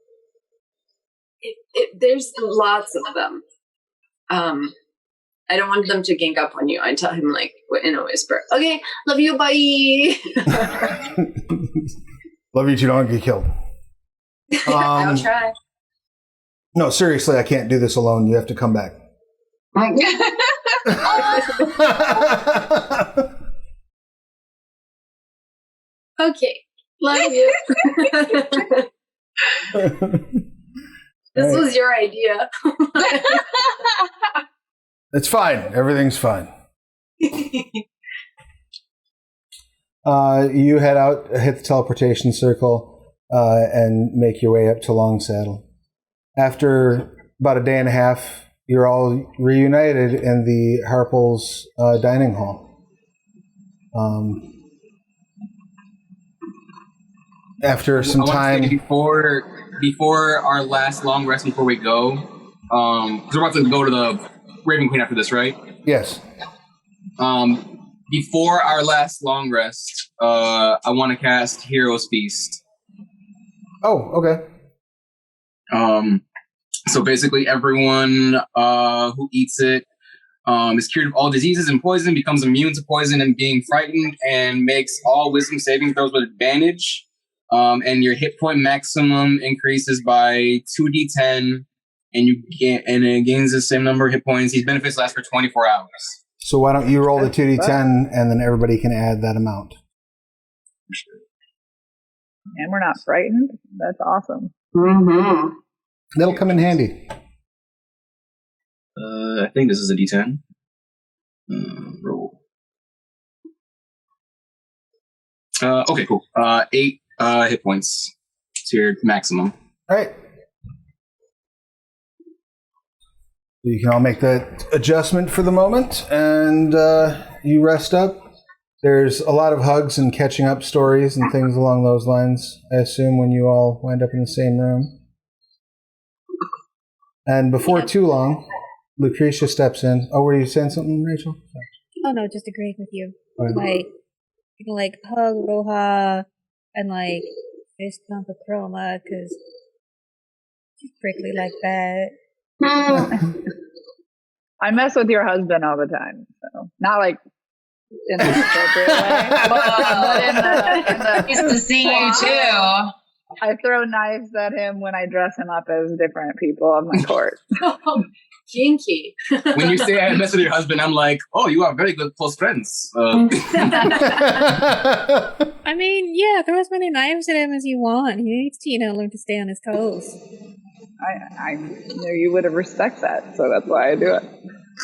S4: There's lots of them. I don't want them to gang up on you. I tell him in a whisper. Okay, love you, bye.
S1: Love you too, don't get killed.
S4: I'll try.
S1: No, seriously, I can't do this alone. You have to come back.
S4: Okay, love you. This was your idea.
S1: It's fine. Everything's fine. You head out, hit the teleportation circle, and make your way up to Long Saddle. After about a day and a half, you're all reunited in the Harple's dining hall. After some time,
S6: before our last long rest, before we go, because we're about to go to the Raven Queen after this, right?
S1: Yes.
S6: Before our last long rest, I want to cast Hero's Feast.
S1: Oh, okay.
S6: So basically, everyone who eats it is cured of all diseases and poison, becomes immune to poison and being frightened, and makes all wisdom saving throws with advantage. And your hit point maximum increases by 2d10, and it gains the same number of hit points. These benefits last for 24 hours.
S1: So why don't you roll the 2d10, and then everybody can add that amount.
S2: And we're not frightened. That's awesome.
S4: Mm-hmm.
S1: That'll come in handy.
S6: I think this is a d10. Roll. Okay, cool. 8 hit points. To your maximum.
S1: All right. You can all make that adjustment for the moment, and you rest up. There's a lot of hugs and catching up stories and things along those lines, I assume, when you all wind up in the same room. And before too long, Lucretia steps in. Oh, were you saying something, Rachel? Sorry.
S3: Oh no, just agreeing with you.
S1: Oh, yeah.
S3: Like, you can like hug Roha and like fist bump a Chroma because she's prickly like that.
S2: I mess with your husband all the time, so not like in an appropriate way, but in the
S7: Nice to see you too.
S2: I throw knives at him when I dress him up as different people on my court.
S4: Kinky.
S6: When you say I mess with your husband, I'm like, oh, you are very good close friends.
S3: I mean, yeah, throw as many knives at him as you want. He needs to, learn to stay on his toes.
S2: I knew you would have respect that, so that's why I do it.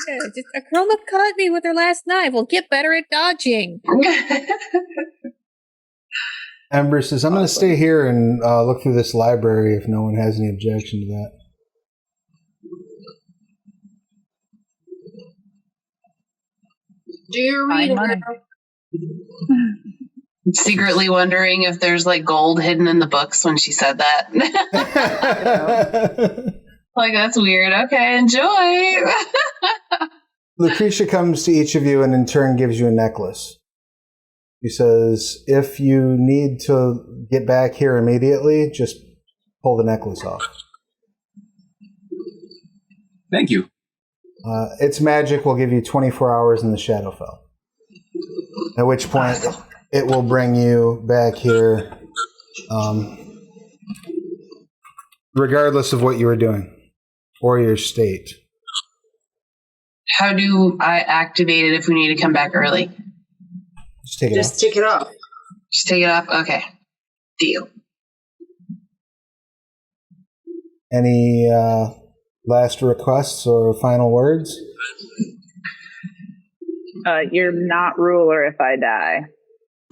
S3: Yeah, just a Chroma caught me with her last knife. Well, get better at dodging.
S1: Ember says, I'm going to stay here and look through this library if no one has any objection to that.
S4: Do you read
S2: money.
S7: Secretly wondering if there's like gold hidden in the books when she said that. Like, that's weird. Okay, enjoy.
S1: Lucretia comes to each of you and in turn gives you a necklace. He says, if you need to get back here immediately, just pull the necklace off.
S6: Thank you.
S1: Its magic will give you 24 hours in the Shadowfell. At which point, it will bring you back here, regardless of what you were doing or your state.
S7: How do I activate it if we need to come back early?
S1: Just take it off.
S4: Just take it off.
S7: Just take it off? Okay. Deal.
S1: Any last requests or final words?
S2: You're not ruler if I die.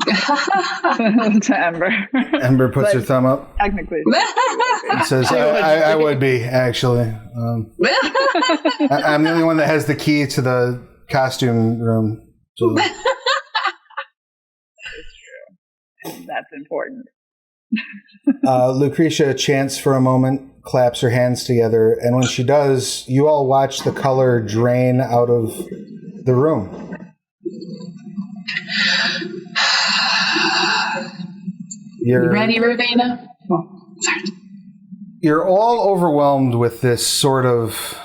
S2: To Ember.
S1: Ember puts her thumb up.
S2: Technically.
S1: It says, I would be, actually. I'm the only one that has the key to the costume room. So.
S2: That's important.
S1: Lucretia chants for a moment, claps her hands together, and when she does, you all watch the color drain out of the room.
S7: You ready, Ravenna? Oh, sorry.
S1: You're all overwhelmed with this sort of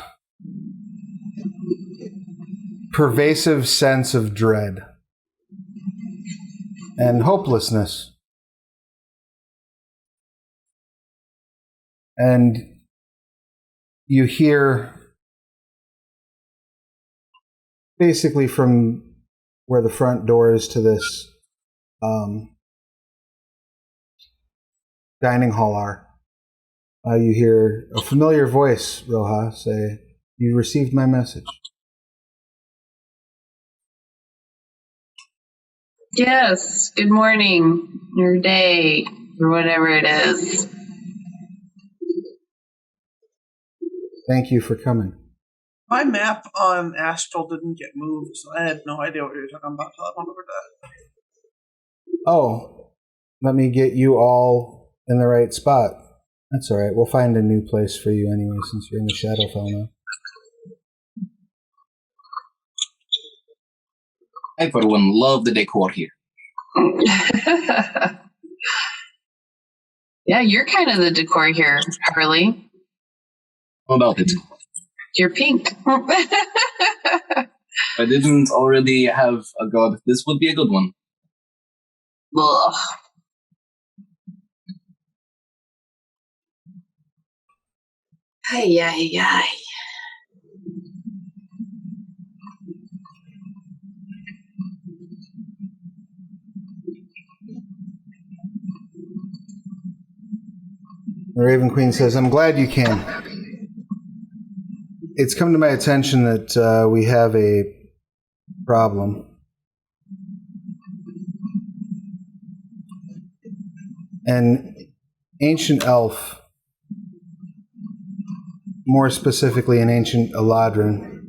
S1: pervasive sense of dread and hopelessness. And you hear basically from where the front door is to this dining hall are. You hear a familiar voice, Roha, say, "You received my message."
S7: Yes. Good morning, or day, or whatever it is.
S1: Thank you for coming.
S5: My map on Astral didn't get moved, so I had no idea what you were talking about until I went over that.
S1: Oh, let me get you all in the right spot. That's all right. We'll find a new place for you anyway, since you're in the Shadowfell now.
S6: Everyone love the decor here.
S7: Yeah, you're kind of the decor here, Harley.
S6: How about it?
S7: You're pink.
S6: If I didn't already have a god, this would be a good one.
S7: Ugh. Ay, ay, ay.
S1: The Raven Queen says, I'm glad you came. It's come to my attention that we have a problem. An ancient elf, more specifically an ancient Eladrin,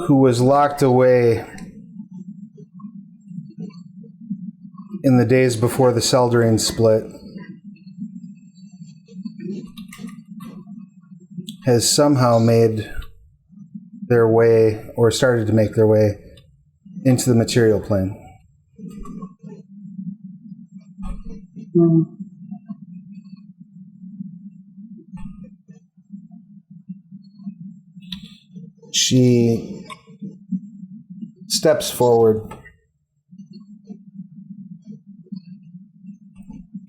S1: who was locked away in the days before the Seldarine split, has somehow made their way, or started to make their way, into the material plane. She steps forward.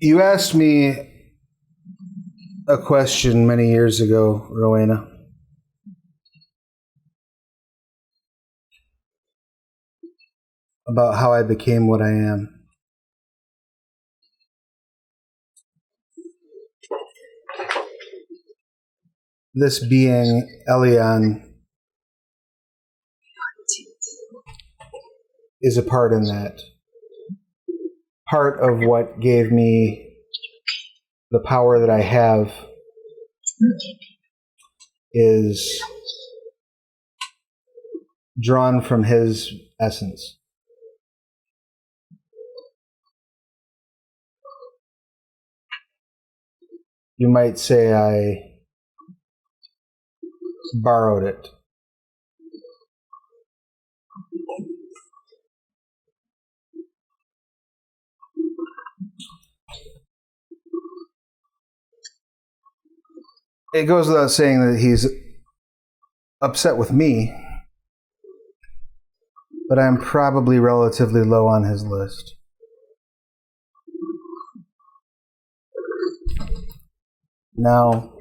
S1: You asked me a question many years ago, Rowena. About how I became what I am. This being, Elion, is a part in that. Part of what gave me the power that I have is drawn from his essence. You might say I borrowed it. It goes without saying that he's upset with me, but I'm probably relatively low on his list. Now,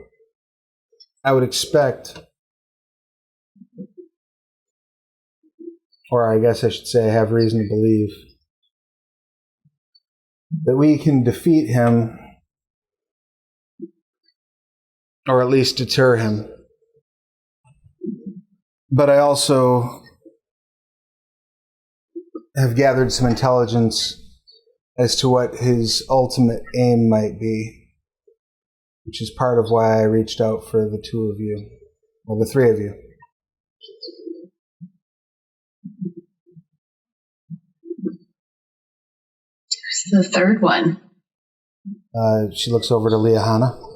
S1: I would expect, or I guess I should say I have reason to believe, that we can defeat him, or at least deter him. But I also have gathered some intelligence as to what his ultimate aim might be, which is part of why I reached out for the two of you, well, the three of you.
S7: Who's the third one?
S1: She looks over to Liahana.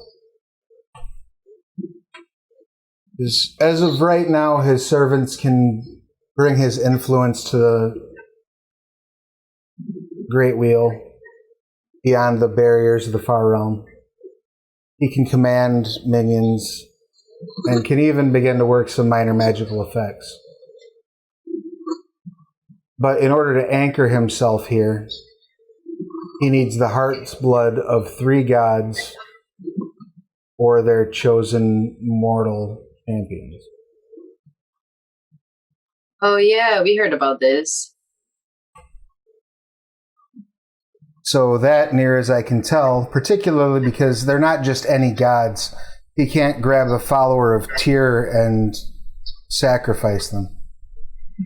S1: As of right now, his servants can bring his influence to the Great Wheel beyond the barriers of the Far Realm. He can command minions and can even begin to work some minor magical effects. But in order to anchor himself here, he needs the heart's blood of 3 gods or their chosen mortal champions.
S4: Oh yeah, we heard about this.
S1: So that, near as I can tell, particularly because they're not just any gods. He can't grab a follower of Tyr and sacrifice them.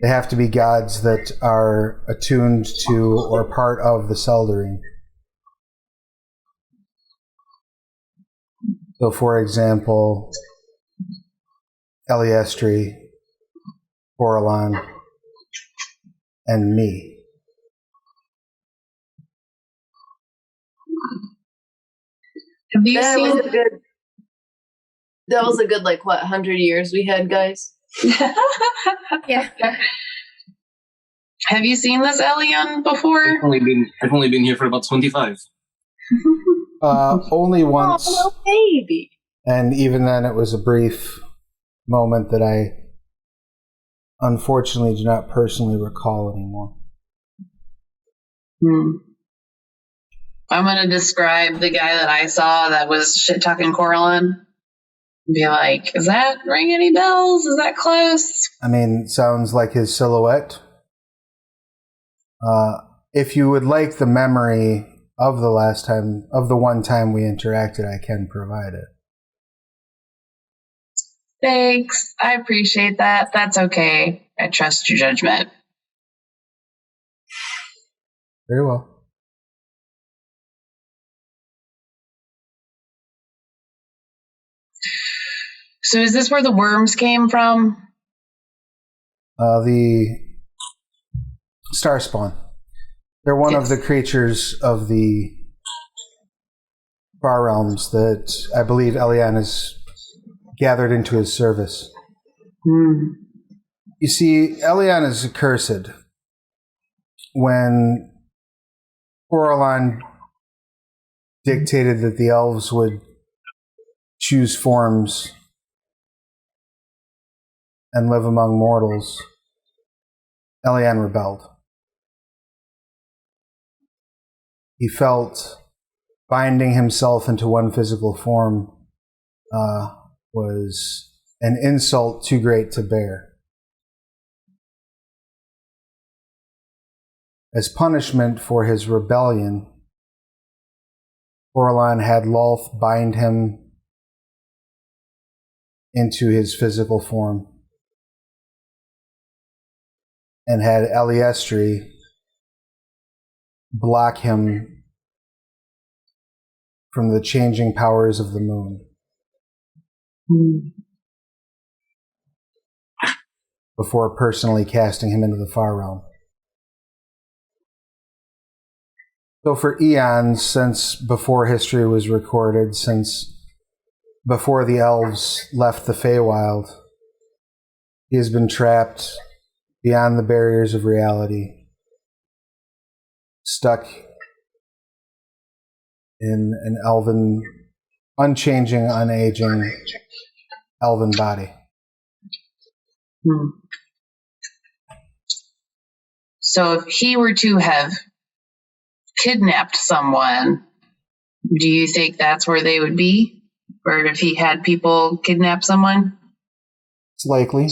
S1: They have to be gods that are attuned to or part of the Seldarine. So, for example, Eliestri, Orlan, and me.
S7: Have you
S4: That
S7: seen?
S4: was a good. That was a good 100 years we had, guys.
S3: Yeah.
S7: Have you seen this Elion before?
S6: I've only been here for about 25.
S1: Only once.
S4: Oh, little baby.
S1: And even then, it was a brief moment that I unfortunately do not personally recall anymore.
S7: I'm going to describe the guy that I saw that was shit-talking Coraline. Be like, is that ring any bells? Is that close?
S1: I mean, sounds like his silhouette. If you would like the memory of the one time we interacted, I can provide it.
S7: Thanks. I appreciate that. That's okay. I trust your judgment.
S1: Very well.
S7: So is this where the worms came from?
S1: The Starspawn. They're one of the creatures of the Far Realms that I believe Elian has gathered into his service. You see, Elian is accursed. When Coraline dictated that the elves would choose forms and live among mortals, Elian rebelled. He felt binding himself into one physical form was an insult too great to bear. As punishment for his rebellion, Coraline had Lolth bind him into his physical form and had Eliestri block him from the changing powers of the moon. Before personally casting him into the Far Realm. So for eons, since before history was recorded, since before the elves left the Feywild, he has been trapped beyond the barriers of reality, stuck in an elven, unchanging, unaging elven body.
S7: So if he were to have kidnapped someone, do you think that's where they would be? Or if he had people kidnap someone?
S1: It's likely.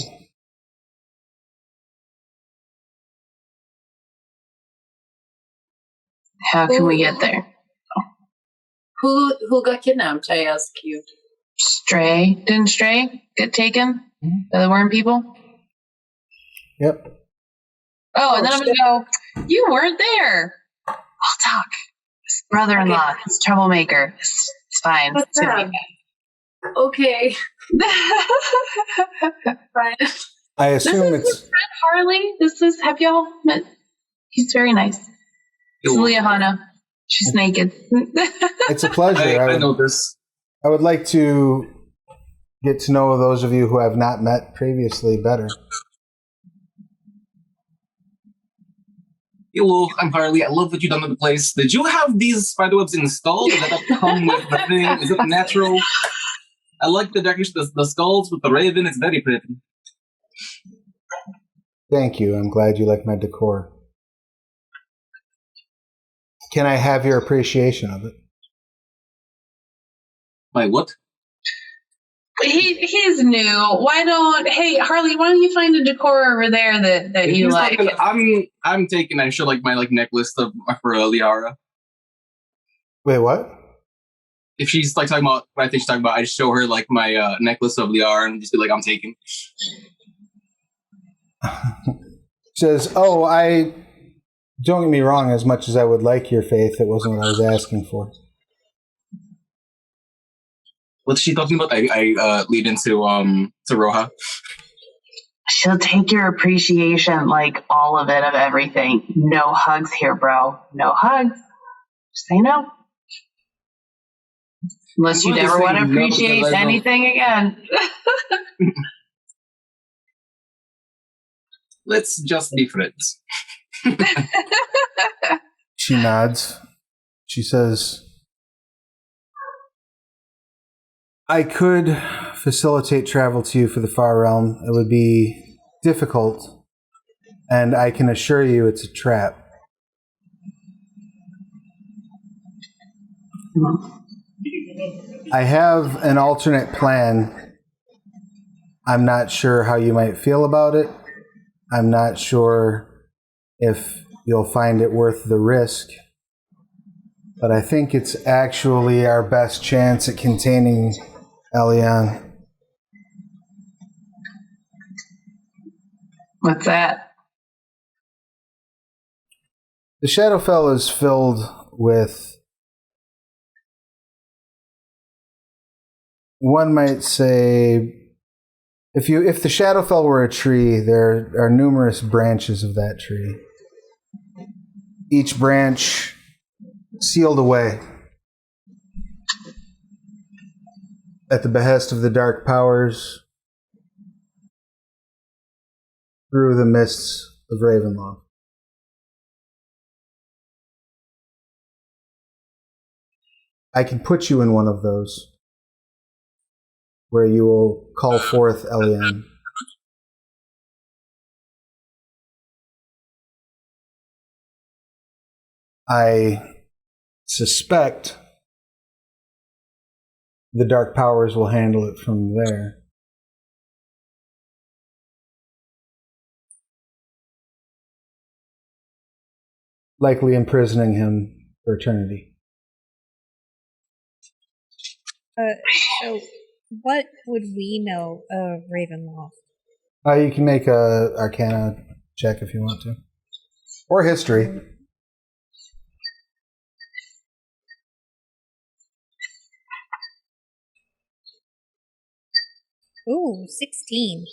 S7: How can we get there?
S4: Who got kidnapped, I ask you?
S7: Stray? Didn't Stray get taken by the worm people?
S1: Yep.
S7: Oh, and then I'm going to go, you weren't there. I'll talk. His brother-in-law, his troublemaker. It's fine.
S4: What's that? Okay. Fine.
S1: I assume
S7: This is his friend Harley. Have y'all met? He's very nice. It's Liahana. She's naked.
S1: it's a pleasure.
S6: I know this.
S1: I would like to get to know those of you who have not met previously better.
S6: Hello, I'm Harley. I love what you've done to the place. Did you have these spiderwebs installed? Did that come with the thing? Is it natural? I like the decoration, the skulls with the raven. It's very pretty.
S1: Thank you. I'm glad you like my decor. Can I have your appreciation of it?
S6: My what?
S7: He's new. Hey Harley, why don't you find a decor over there that you like?
S6: I'm taking. I show like my necklace for Liara.
S1: Wait, what?
S6: If she's like talking about what I think she's talking about, I just show her like my necklace of Liara and just be like, I'm taking.
S1: Says, don't get me wrong, as much as I would like your faith, it wasn't what I was asking for.
S6: What's she talking about? I lead into to Roja.
S7: She'll take your appreciation, like all of it, of everything. No hugs here, bro. No hugs. Just say no. Unless you never want to appreciate anything again.
S6: Let's just be friends.
S1: She nods. She says, I could facilitate travel to you for the Far Realm. It would be difficult, and I can assure you it's a trap. I have an alternate plan. I'm not sure how you might feel about it. I'm not sure if you'll find it worth the risk. But I think it's actually our best chance at containing Elian.
S7: What's that?
S1: The Shadowfell is filled with, one might say, if the Shadowfell were a tree, there are numerous branches of that tree. Each branch sealed away at the behest of the dark powers through the mists of Ravenloft. I can put you in one of those, where you will call forth Elian. I suspect the dark powers will handle it from there. Likely imprisoning him for eternity.
S3: So what would we know of Ravenloft?
S1: You can make a Arcana check if you want to. Or history.
S3: Ooh, 16.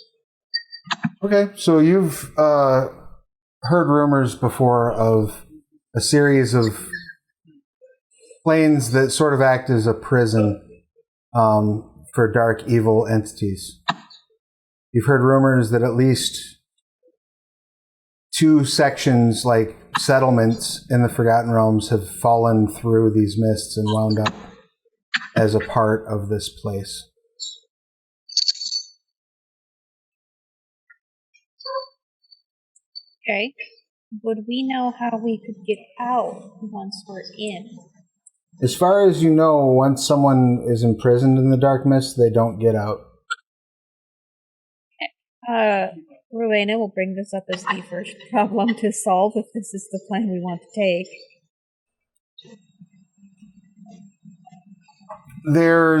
S1: Okay, so you've heard rumors before of a series of planes that sort of act as a prison for dark evil entities. You've heard rumors that at least 2 sections, like settlements in the Forgotten Realms, have fallen through these mists and wound up as a part of this place.
S3: Okay. Would we know how we could get out once we're in?
S1: As far as you know, once someone is imprisoned in the dark mist, they don't get out.
S3: Rowena will bring this up as the first problem to solve if this is the plan we want to take.
S1: There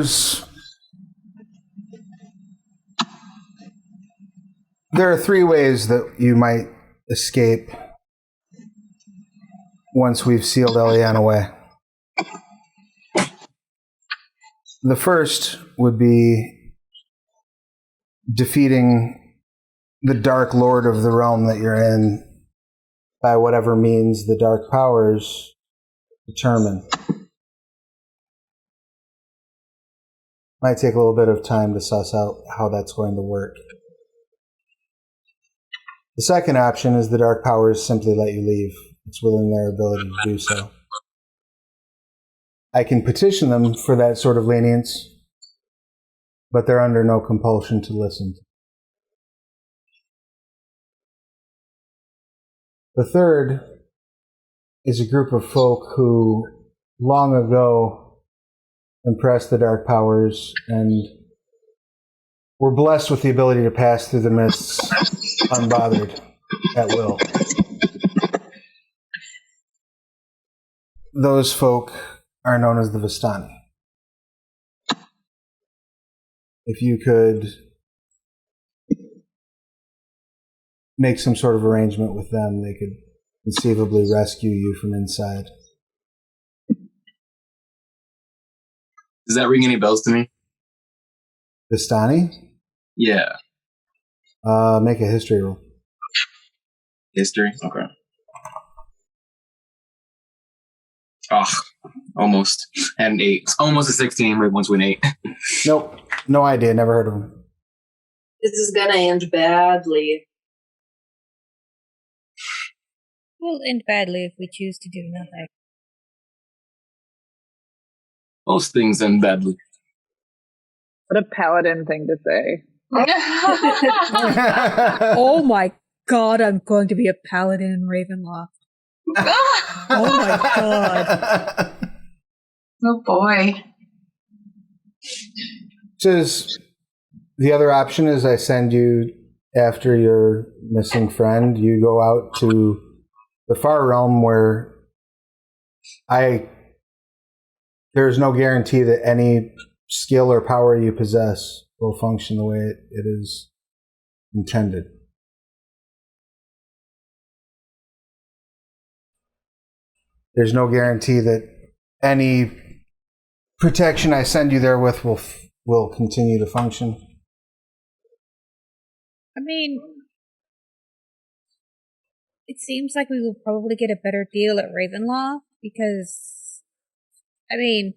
S1: are 3 ways that you might escape once we've sealed Elian away. The first would be defeating the Dark Lord of the realm that you're in by whatever means the dark powers determine. Might take a little bit of time to suss out how that's going to work. The second option is the dark powers simply let you leave. It's within their ability to do so. I can petition them for that sort of lenience, but they're under no compulsion to listen. The third is a group of folk who long ago impressed the dark powers and were blessed with the ability to pass through the mists unbothered at will. Those folk are known as the Vistani. If you could make some sort of arrangement with them, they could conceivably rescue you from inside.
S6: Does that ring any bells to me?
S1: Vistani?
S6: Yeah.
S1: Make a history roll.
S6: History? Okay. Oh, almost. Had an 8. It's almost a 16, right once with an 8.
S1: Nope. No idea. Never heard of him.
S4: This is gonna end badly.
S3: will end badly if we choose to do nothing.
S6: Most things end badly.
S2: What a paladin thing to say.
S3: Oh my god, I'm going to be a paladin in Ravenloft. Oh my god.
S7: Oh boy.
S1: Says the other option is I send you after your missing friend. You go out to the far realm where there's no guarantee that any skill or power you possess will function the way it is intended. There's no guarantee that any protection I send you there with will continue to function.
S3: I mean, it seems like we will probably get a better deal at Ravenloft because, I mean,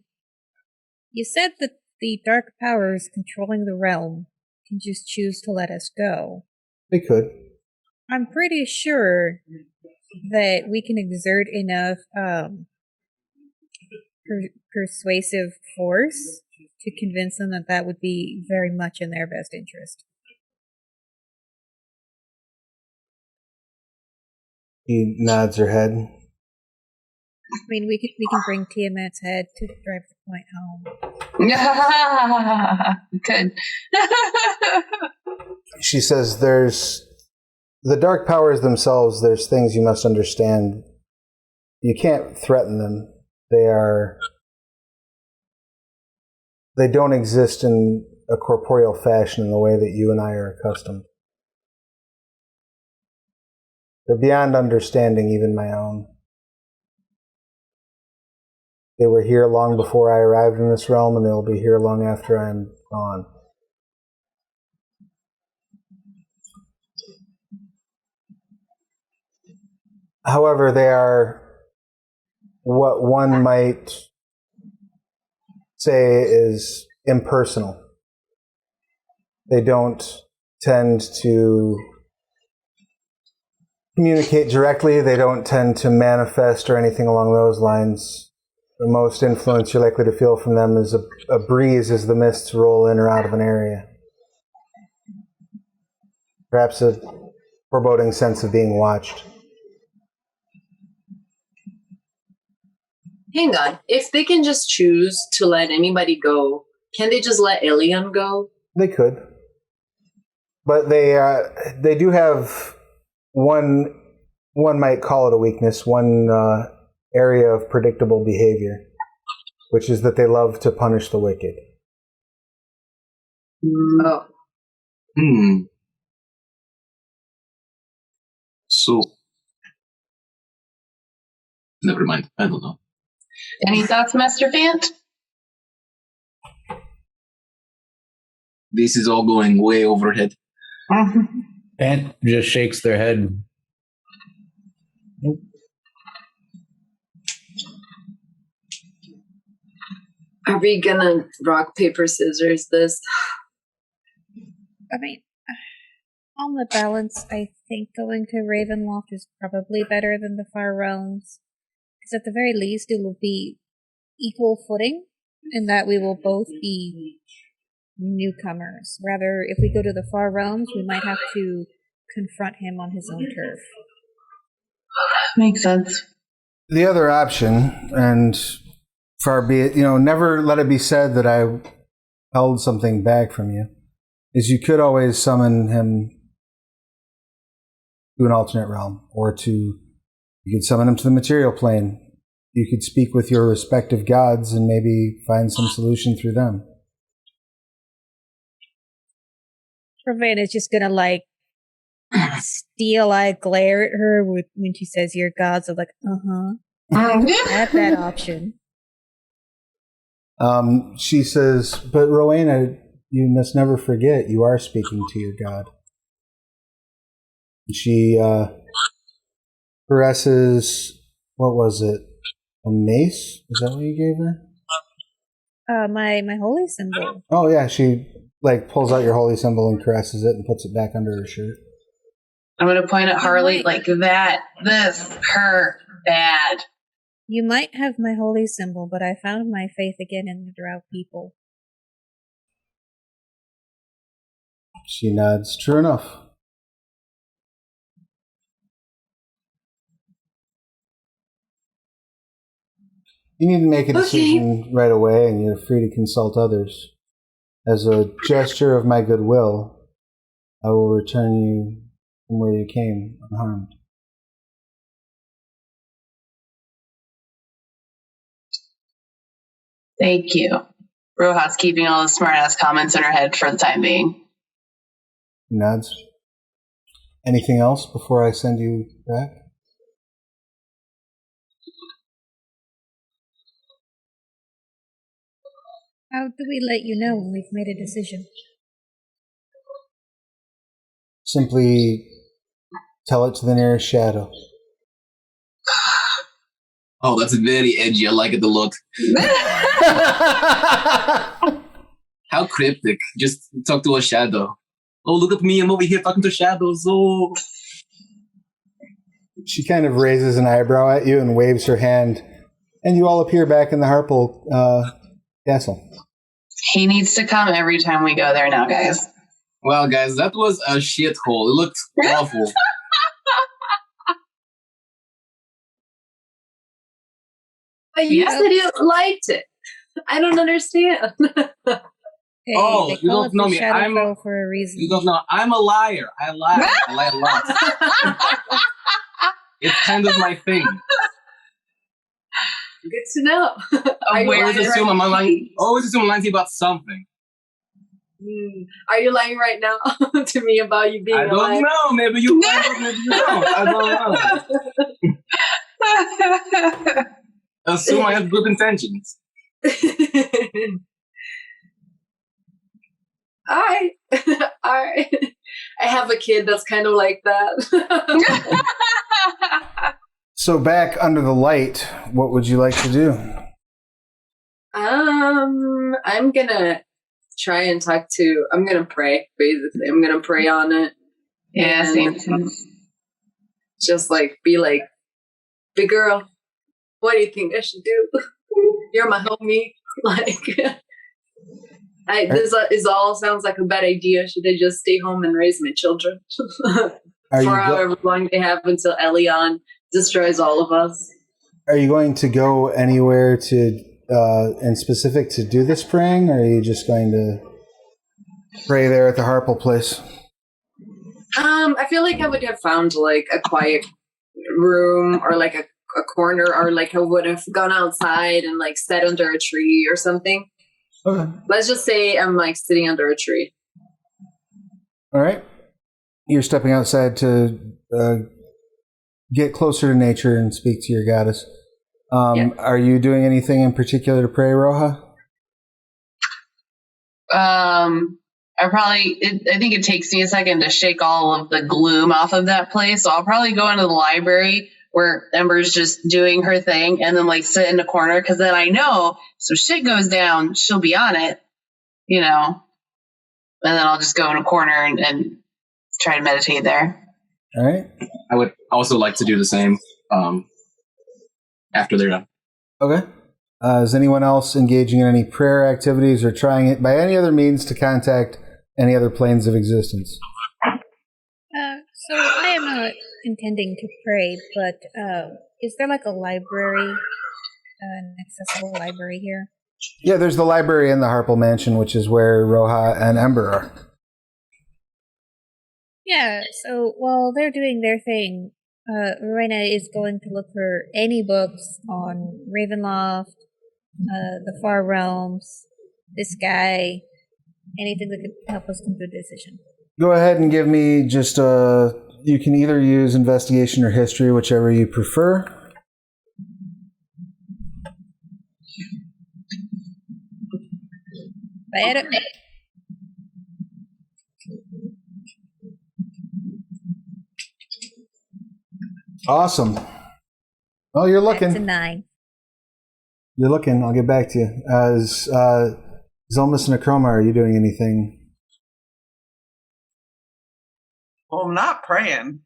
S3: you said that the dark powers controlling the realm can just choose to let us go.
S1: They could.
S3: I'm pretty sure that we can exert enough persuasive force to convince them that that would be very much in their best interest.
S1: He nods her head.
S3: I mean, we can bring Tiamat's head to drive the point home.
S7: Good.
S1: She says there's the dark powers themselves, there's things you must understand. You can't threaten them. They don't exist in a corporeal fashion in the way that you and I are accustomed. They're beyond understanding, even my own. They were here long before I arrived in this realm, and they'll be here long after I'm gone. However, they are what one might say is impersonal. They don't tend to communicate directly. They don't tend to manifest or anything along those lines. The most influence you're likely to feel from them is a breeze as the mists roll in or out of an area. Perhaps a foreboding sense of being watched.
S4: Hang on. If they can just choose to let anybody go, can they just let Elion go?
S1: They could. But they do have one might call it a weakness, one area of predictable behavior, which is that they love to punish the wicked.
S4: Oh.
S6: So, never mind. I don't know.
S7: Any thoughts, Master Fant?
S6: This is all going way overhead.
S8: Fant just shakes their head. Nope.
S4: Are we gonna rock, paper, scissors this?
S3: I mean, on the balance, I think going to Ravenloft is probably better than the Far Realms. Because at the very least, it will be equal footing, in that we will both be newcomers. Rather, if we go to the Far Realms, we might have to confront him on his own turf.
S7: Makes sense.
S1: The other option, and far be it, never let it be said that I held something back from you, is you could always summon him to an alternate realm, or you could summon him to the material plane. You could speak with your respective gods and maybe find some solution through them.
S3: Ravenna's just gonna steel-eyed glare at her when she says your gods are like, have that option.
S1: She says, but Rowena, you must never forget you are speaking to your god. She caresses, what was it? A mace? Is that what you gave her?
S3: My holy symbol.
S1: Oh yeah, she pulls out your holy symbol and caresses it and puts it back under her shirt.
S7: I'm going to point at Harley like that. This, her, bad.
S3: You might have my holy symbol, but I found my faith again in the Drow people.
S1: She nods. True enough. You need to make a decision right away, and you're free to consult others. As a gesture of my goodwill, I will return you from where you came unharmed.
S7: Thank you. Rohat's keeping all the smart-ass comments in her head for the time being.
S1: Nods. Anything else before I send you back?
S3: How do we let you know when we've made a decision?
S1: Simply tell it to the nearest shadow.
S6: Oh, that's very edgy. I like it a lot. How cryptic. Just talk to a shadow. Oh, look at me. I'm over here talking to shadows. Oh.
S1: She kind of raises an eyebrow at you and waves her hand, and you all appear back in the Harple castle.
S7: He needs to come every time we go there now, guys.
S6: Well, guys, that was a shithole. It looked awful.
S4: But you said you liked it. I don't understand.
S3: Hey,
S6: Oh,
S3: they
S6: you
S3: call
S6: don't
S3: it
S6: know
S3: the
S6: me.
S3: Shadowfell for a reason.
S6: You don't know. I'm a liar. I lie. I lie a lot. It's kind of my thing.
S4: Good to know.
S6: I always assume I'm lying. Always assume I'm lying to you about something.
S4: Are you lying right now to me about you being
S6: I don't know. Maybe you find out, maybe you don't. I don't know. Assume I have good intentions.
S4: I have a kid that's kind of like that.
S1: So back under the light, what would you like to do?
S4: I'm gonna try and I'm gonna pray, basically. I'm gonna pray on it.
S7: Yeah, same.
S4: Just be like, big girl, what do you think I should do? You're my homie. This all sounds like a bad idea. Should I just stay home and raise my children? For however long they have until Elion destroys all of us.
S1: Are you going to go anywhere in specific to do this praying, or are you just going to pray there at the Harple place?
S4: I feel like I would have found a quiet room or a corner, or I would have gone outside and sat under a tree or something.
S1: Okay.
S4: Let's just say I'm sitting under a tree.
S1: All right. You're stepping outside to get closer to nature and speak to your goddess.
S4: Yeah.
S1: Are you doing anything in particular to pray, Roha?
S7: I think it takes me a second to shake all of the gloom off of that place. So I'll probably go into the library where Ember's just doing her thing and then sit in a corner, because then I know so shit goes down, she'll be on it, and then I'll just go in a corner and try to meditate there.
S1: All right.
S6: I would also like to do the same after they're done.
S1: Okay. Is anyone else engaging in any prayer activities or trying it by any other means to contact any other planes of existence?
S3: So I am not intending to pray, but is there a library, an accessible library here?
S1: Yeah, there's the library in the Harple Mansion, which is where Roha and Ember are.
S3: Yeah, so while they're doing their thing, Rowena is going to look for any books on Ravenloft, the Far Realms, this guy, anything that could help us come to a decision.
S1: Go ahead and give me just you can either use investigation or history, whichever you prefer. Awesome. Well, you're looking.
S3: That's a 9.
S1: You're looking. I'll get back to you. Zelmus and Akroma, are you doing anything?
S5: Well, I'm not praying.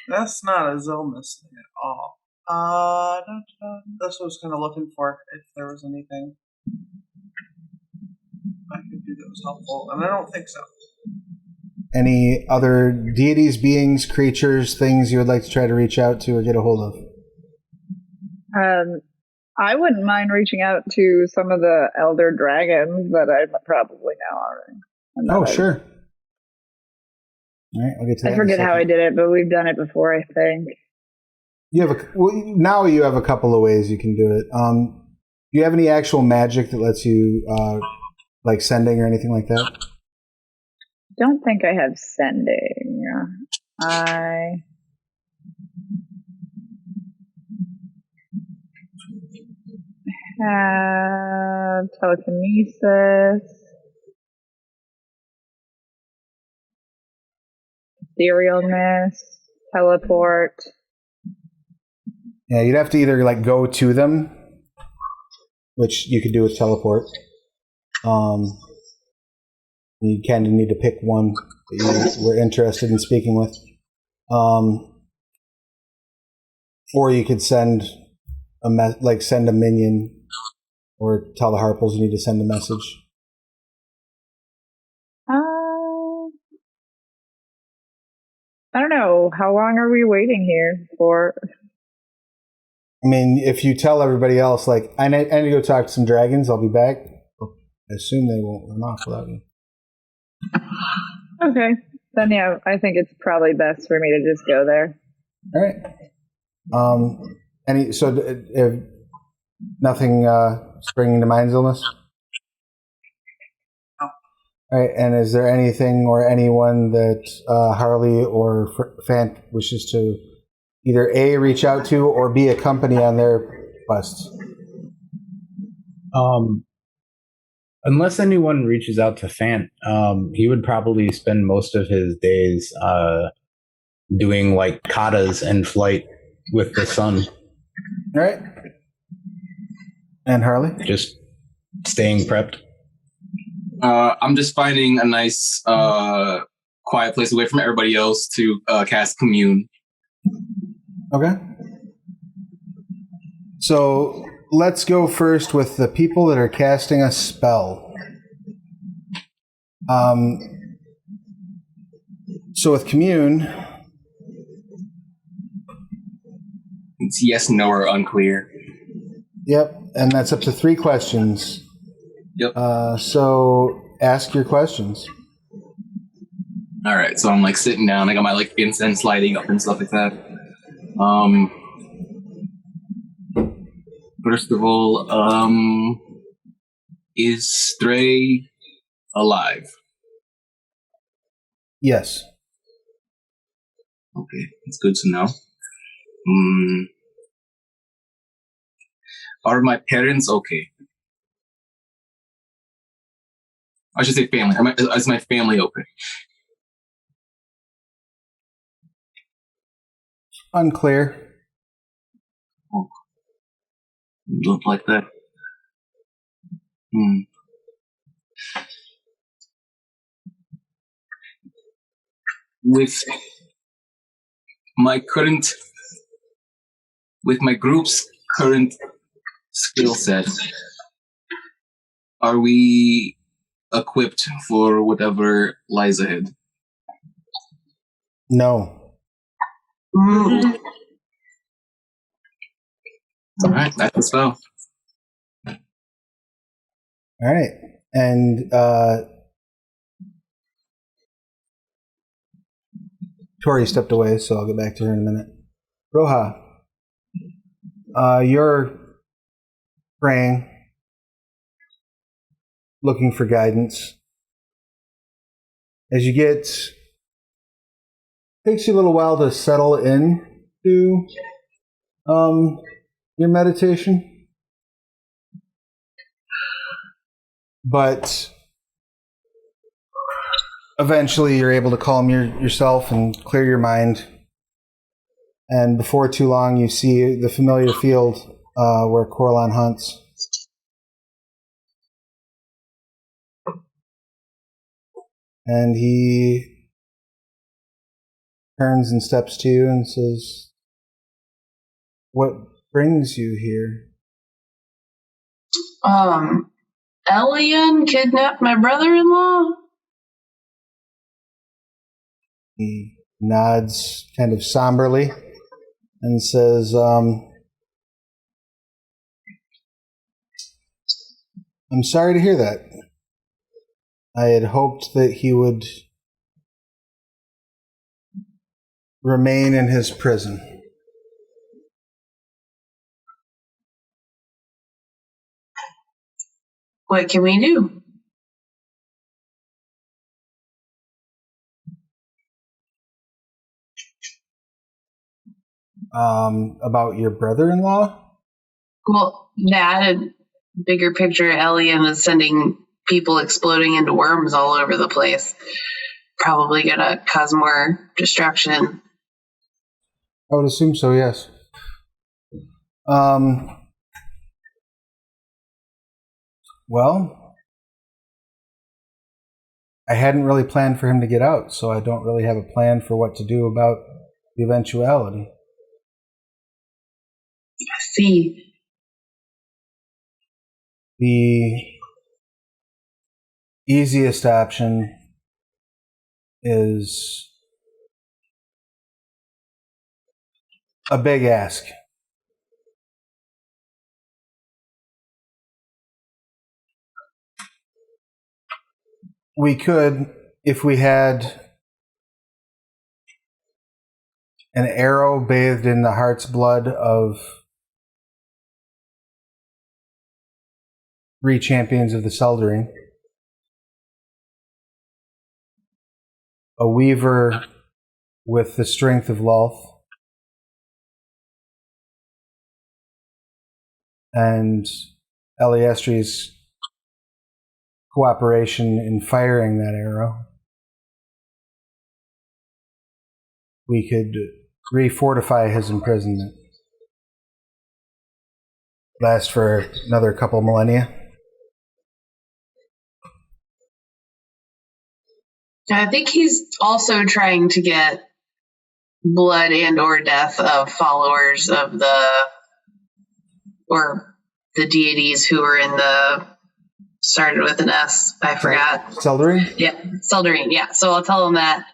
S5: That's not a Zelmus thing at all. That's what I was kind of looking for, if there was anything I could do that was helpful, and I don't think so.
S1: Any other deities, beings, creatures, things you would like to try to reach out to or get a hold of?
S2: I wouldn't mind reaching out to some of the elder dragons that I probably know already.
S1: Oh, sure. All right, I'll get to that.
S2: I forget how I did it, but we've done it before, I think.
S1: Now you have a couple of ways you can do it. Do you have any actual magic that lets you, like sending or anything like that?
S2: Don't think I have sending. I have telekinesis, etherealness, teleport.
S1: Yeah, you'd have to either like go to them, which you could do with teleport. You kind of need to pick one that you were interested in speaking with. Or you could send send a minion, or tell the Harples you need to send a message.
S2: I don't know. How long are we waiting here for?
S1: I mean, if you tell everybody else, like, I need to go talk to some dragons, I'll be back. I assume they won't run off without you.
S2: Okay. Then, yeah, I think it's probably best for me to just go there.
S1: All right. Nothing springing to mind, Zilmus?
S5: No.
S1: All right, and is there anything or anyone that Harley or Fant wishes to either A, reach out to, or B, accompany on their quests?
S8: Unless anyone reaches out to Fant, he would probably spend most of his days doing like katas and flight with the sun.
S1: All right. And Harley?
S8: Just staying prepped.
S6: I'm just finding a nice, quiet place away from everybody else to cast Commune.
S1: Okay. So let's go first with the people that are casting a spell. So with Commune,
S6: It's yes, no, or unclear.
S1: Yep, and that's up to 3 questions.
S6: Yep.
S1: So ask your questions.
S6: All right, so I'm like sitting down. I got my like incense lighting up and stuff like that. First of all, is Stray alive?
S1: Yes.
S6: Okay, it's good to know. Are my parents okay? I should say family. Is my family okay?
S1: Unclear.
S6: Oh, look like that. With my group's current skill set, are we equipped for whatever lies ahead?
S1: No.
S6: All right, that's the spell.
S1: All right. And Tori stepped away, so I'll get back to her in a minute. Roja, you're praying, looking for guidance. As you takes you a little while to settle in to your meditation. But eventually you're able to calm yourself and clear your mind. And before too long, you see the familiar field where Corlon hunts. And he turns and steps to you and says, "What brings you here?"
S7: Elian kidnapped my brother-in-law?
S1: He nods kind of somberly and says, "I'm sorry to hear that. I had hoped that he would remain in his prison."
S7: What can we do?
S1: About your brother-in-law?
S7: Well, that and bigger picture, Elian is sending people exploding into worms all over the place. Probably gonna cause more destruction.
S1: I would assume so, yes. Well, I hadn't really planned for him to get out, so I don't really have a plan for what to do about the eventuality.
S7: I see.
S1: The easiest option is a big ask. We could, if we had an arrow bathed in the heart's blood of 3 champions of the Seldering, a weaver with the strength of Lolth, and Eliestri's cooperation in firing that arrow, we could refortify his imprisonment. Last for another couple millennia.
S7: I think he's also trying to get blood and or death of followers of the deities who were in the started with an S. I forgot.
S1: Seldering?
S7: Yeah, Seldering. Yeah. So I'll tell him that.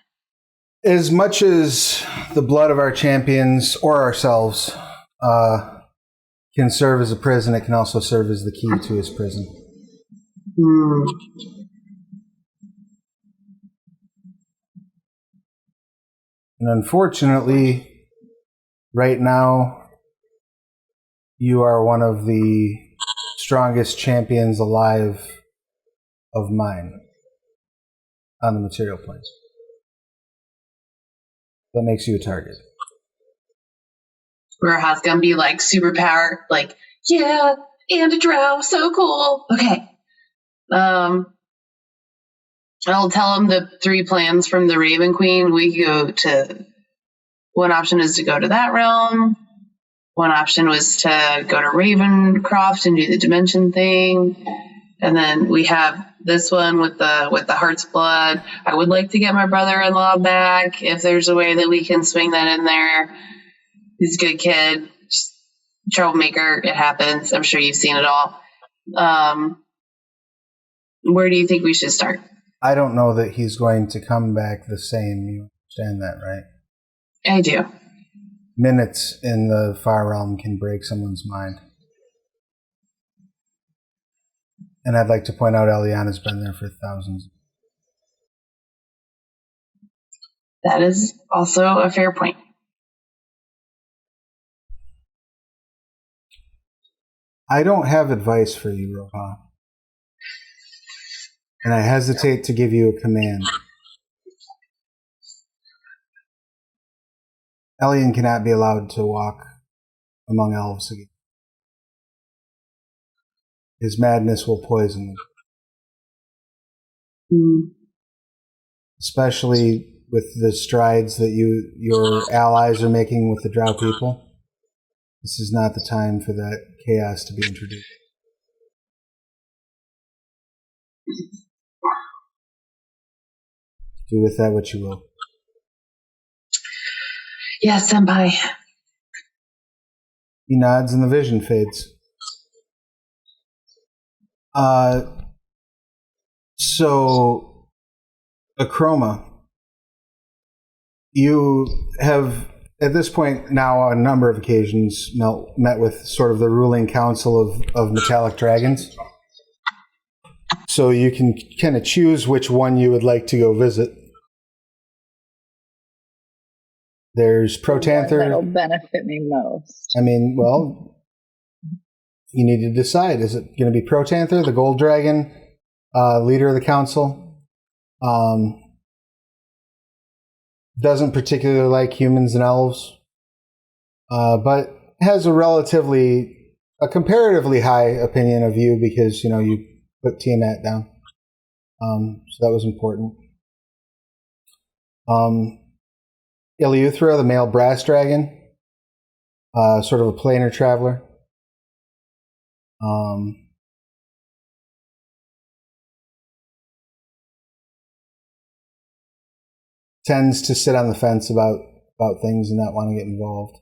S1: As much as the blood of our champions or ourselves can serve as a prison, it can also serve as the key to his prison. And unfortunately, right now, you are one of the strongest champions alive of mine on the material plane. That makes you a target.
S7: Roja's gonna be like superpower, like, yeah, and a drow, so cool. Okay. I'll tell him the 3 plans from the Raven Queen. We go to, one option is to go to that realm. One option was to go to Ravencroft and do the dimension thing. And then we have this one with the Heart's Blood. I would like to get my brother-in-law back if there's a way that we can swing that in there. He's a good kid, just troublemaker. It happens. I'm sure you've seen it all. Where do you think we should start?
S1: I don't know that he's going to come back the same. You understand that, right?
S7: I do.
S1: Minutes in the Far Realm can break someone's mind. And I'd like to point out Eliana's been there for thousands.
S7: That is also a fair point.
S1: I don't have advice for you, Roja. And I hesitate to give you a command. Elian cannot be allowed to walk among elves again. His madness will poison them. Especially with the strides that your allies are making with the Drow people. This is not the time for that chaos to be introduced. Do with that what you will.
S7: Yes, senpai.
S1: He nods and the vision fades. So, Achroma, you have, at this point now, on a number of occasions, met with sort of the ruling council of metallic dragons. So you can kind of choose which one you would like to go visit. There's Protanther.
S2: That'll benefit me most.
S1: I mean, well, you need to decide. Is it going to be Protanther, the gold dragon, leader of the council? Doesn't particularly like humans and elves, but has a comparatively high opinion of you because, you put Tiamat down. So that was important. Eleuthera, the male brass dragon, sort of a planar traveler. Tends to sit on the fence about things and not want to get involved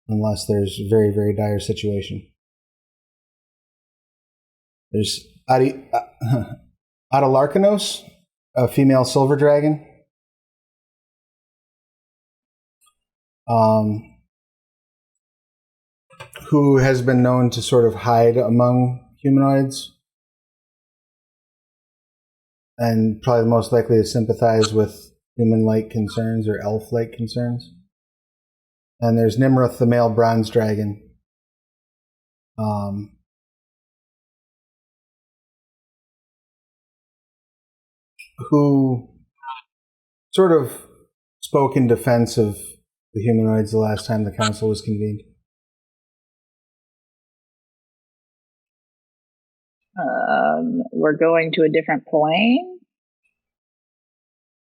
S1: unless there's a very, very dire situation. There's Adelarkanos, a female silver dragon. Who has been known to sort of hide among humanoids and probably most likely to sympathize with human-like concerns or elf-like concerns. And there's Nimroth, the male bronze dragon. Who sort of spoke in defense of the humanoids the last time the council was convened.
S2: We're going to a different plane?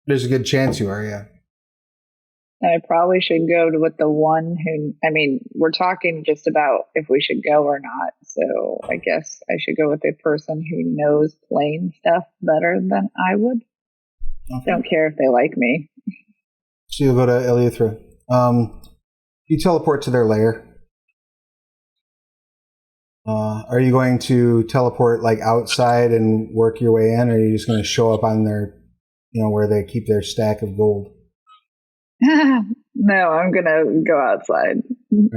S1: There's a good chance you are, yeah.
S2: I probably should go with the one who, we're talking just about if we should go or not. So I guess I should go with the person who knows plane stuff better than I would. Okay. I don't care if they like me.
S1: So you'll go to Eleuthera. You teleport to their lair. Are you going to teleport like outside and work your way in, or are you just going to show up on their, where they keep their stack of gold?
S2: No, I'm going to go outside.
S1: All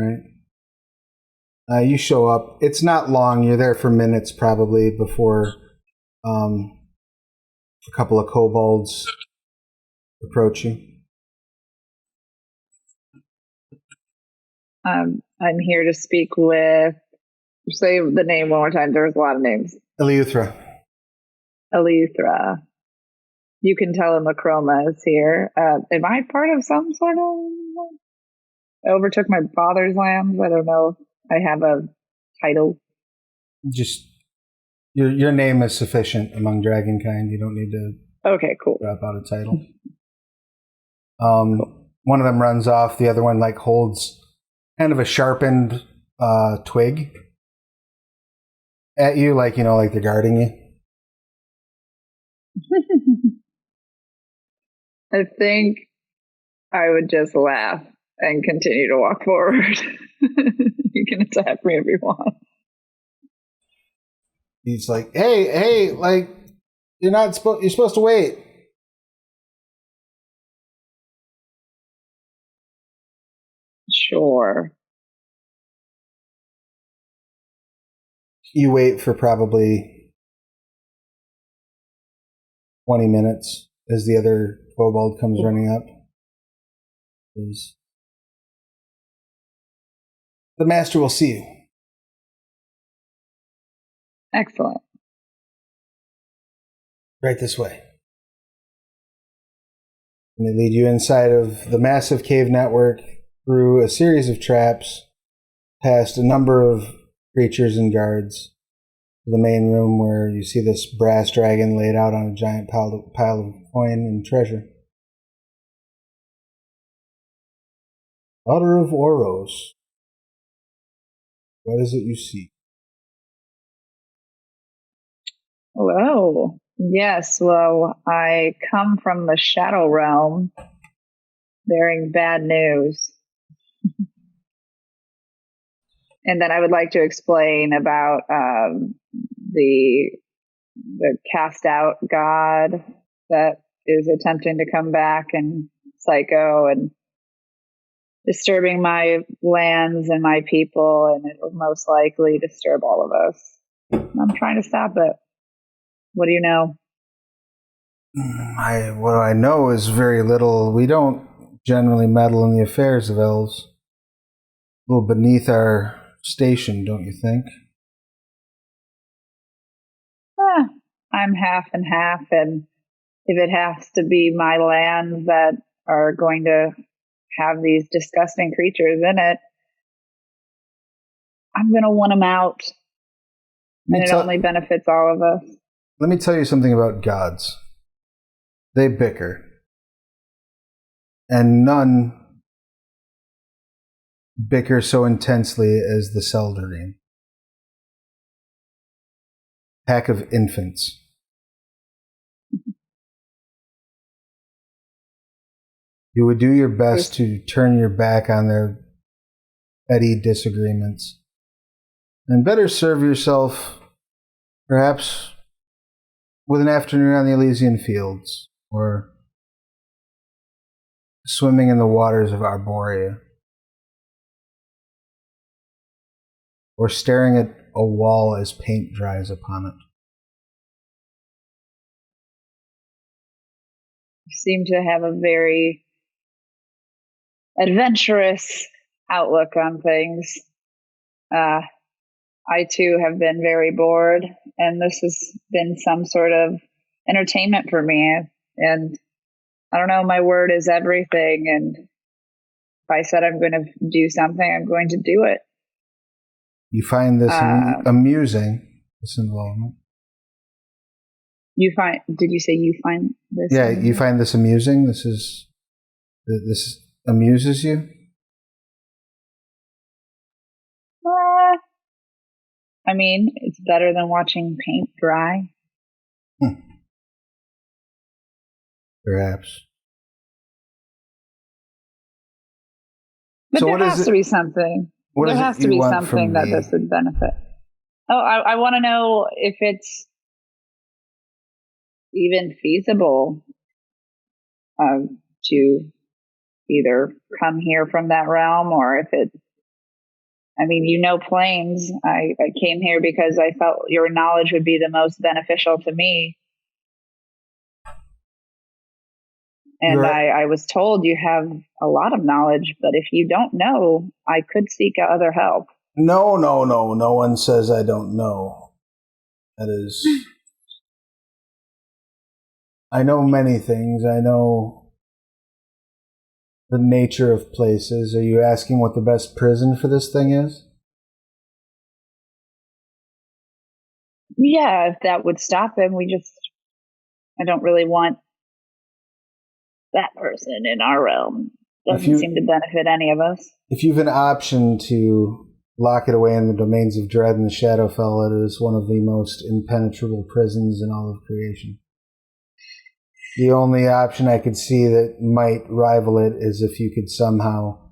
S1: right. You show up. It's not long. You're there for minutes probably before a couple of kobolds approach you.
S2: I'm here to speak with, say the name one more time. There's a lot of names.
S1: Eleuthera.
S2: You can tell him Achroma is here. Am I part of some sort of... I overtook my father's lambs. I don't know if I have a title.
S1: Just, your name is sufficient among dragonkind. You don't need to...
S2: Okay, cool.
S1: Drop out a title. One of them runs off. The other one holds kind of a sharpened twig at you, like they're guarding you.
S2: I think I would just laugh and continue to walk forward. You can attack me if you want.
S1: He's like, hey, you're supposed to wait.
S2: Sure.
S1: You wait for probably 20 minutes as the other kobold comes running up. The master will see you.
S2: Excellent.
S1: Right this way. And they lead you inside of the massive cave network through a series of traps, past a number of creatures and guards, to the main room where you see this brass dragon laid out on a giant pile of coin and treasure. Daughter of Oros, what is it you seek?
S2: Oh, yes. Well, I come from the Shadow Realm. bearing bad news. And then I would like to explain about the cast out god that is attempting to come back and psycho and disturbing my lands and my people, and it will most likely disturb all of us. I'm trying to stop it. What do you know?
S1: What I know is very little. We don't generally meddle in the affairs of elves. A little beneath our station, don't you think?
S2: I'm half and half, and if it has to be my lands that are going to have these disgusting creatures in it, I'm going to want them out. And it only benefits all of us.
S1: Let me tell you something about gods. They bicker. And none bicker so intensely as the Seldarine. Pack of infants. You would do your best to turn your back on their petty disagreements. And better serve yourself, perhaps, with an afternoon on the Elysian Fields, or swimming in the waters of Arborea, or staring at a wall as paint dries upon it.
S2: You seem to have a very adventurous outlook on things. I too have been very bored, and this has been some sort of entertainment for me. And I don't know, my word is everything. And if I said I'm going to do something, I'm going to do it.
S1: You find this amusing, this involvement?
S2: Did you say you find this?
S1: Yeah,
S2: amusing?
S1: you find this amusing? This amuses you?
S2: I mean, it's better than watching paint dry.
S1: Perhaps.
S2: But so there has to be something. There has to be something that this would benefit. Oh, I want to know if it's even feasible to either come here from that realm, or if it, I mean, planes. I came here because I felt your knowledge would be the most beneficial to me. And I was told you have a lot of knowledge, but if you don't know, I could seek other help.
S1: No. No one says I don't know. That is... I know many things. I know the nature of places. Are you asking what the best prison for this thing is?
S2: Yeah, if that would stop him. I don't really want that person in our realm. Doesn't seem to benefit any of us.
S1: If you've an option to lock it away in the domains of dread and the Shadowfell, it is one of the most impenetrable prisons in all of creation. The only option I could see that might rival it is if you could somehow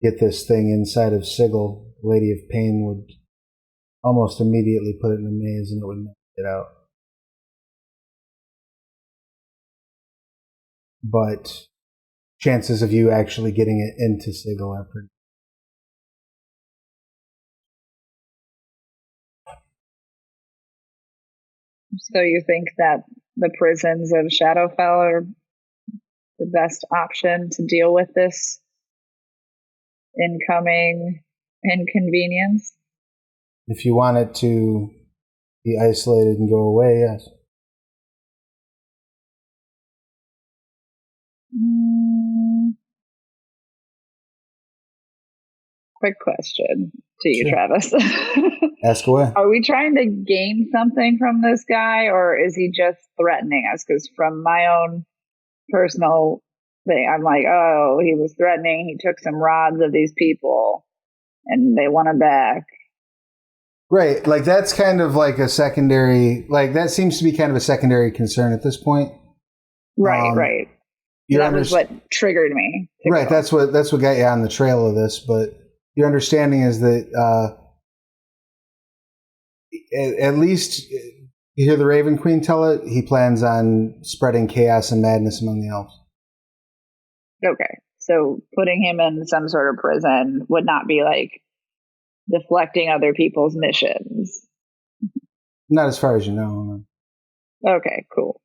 S1: get this thing inside of Sigil. Lady of Pain would almost immediately put it in a maze and it would never get out. But chances of you actually getting it into Sigil are pretty.
S2: So you think that the prisons of Shadowfell are the best option to deal with this incoming inconvenience?
S1: If you want it to be isolated and go away, yes.
S2: Quick question to you, Travis.
S1: Ask away.
S2: Are we trying to gain something from this guy, or is he just threatening us? Because from my own personal thing, I'm like, oh, he was threatening. He took some rods of these people, and they want him back.
S1: Right. Like, that's kind of like a secondary, like, that seems to be kind of a secondary concern at this point.
S2: Right. That was what triggered me.
S1: Right, that's what got you on the trail of this. But your understanding is that at least you hear the Raven Queen tell it. He plans on spreading chaos and madness among the elves.
S2: Okay, so putting him in some sort of prison would not be like deflecting other people's missions.
S1: Not as far as you know.
S2: Okay, cool.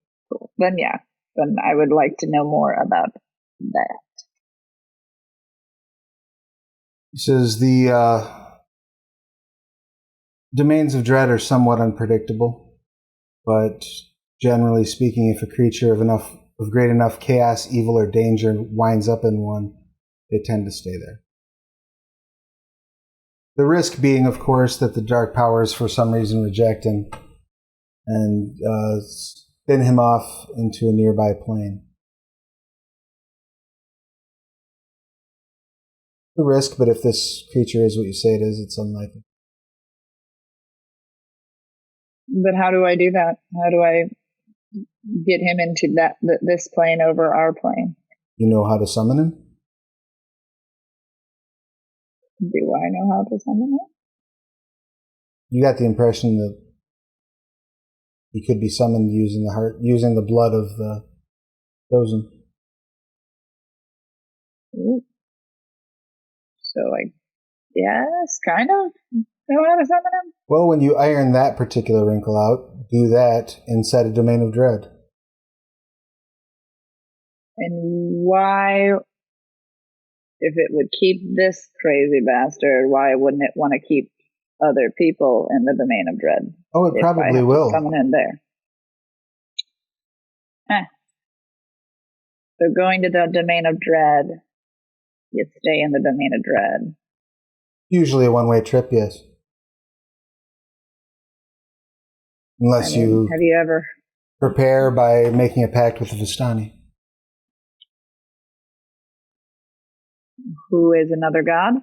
S2: Then yeah, then I would like to know more about that.
S1: He says the domains of dread are somewhat unpredictable, but generally speaking, if a creature of great enough chaos, evil, or danger winds up in one, they tend to stay there. The risk being, of course, that the dark powers for some reason reject him and spin him off into a nearby plane. The risk, but if this creature is what you say it is, it's unlikely.
S2: But how do I do that? How do I get him into this plane over our plane?
S1: You know how to summon him?
S2: Do I know how to summon him?
S1: You got the impression that he could be summoned using the blood of the chosen.
S2: Ooh. So yes, kind of know how to summon him.
S1: Well, when you iron that particular wrinkle out, do that inside a domain of dread.
S2: And why, if it would keep this crazy bastard, why wouldn't it want to keep other people in the domain of dread?
S1: Oh, it probably will.
S2: Summon him there. So going to the domain of dread, you stay in the domain of dread.
S1: Usually a one-way trip, yes. Unless
S2: have you ever
S1: prepare by making a pact with the Vistani.
S2: Who is another god?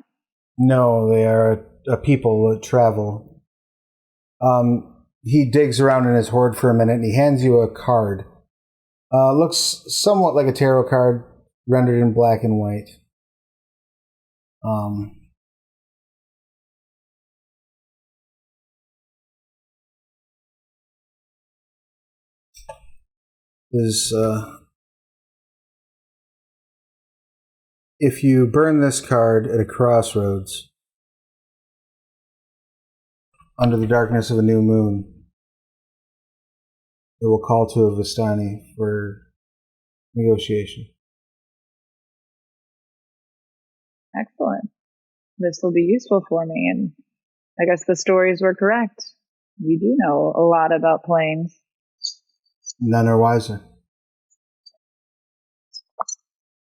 S1: No, they are a people that travel. He digs around in his hoard for a minute and he hands you a card. Looks somewhat like a tarot card, rendered in black and white. If you burn this card at a crossroads under the darkness of a new moon, it will call to a Vistani for negotiation.
S2: Excellent. This will be useful for me, and I guess the stories were correct. You do know a lot about planes.
S1: None are wiser.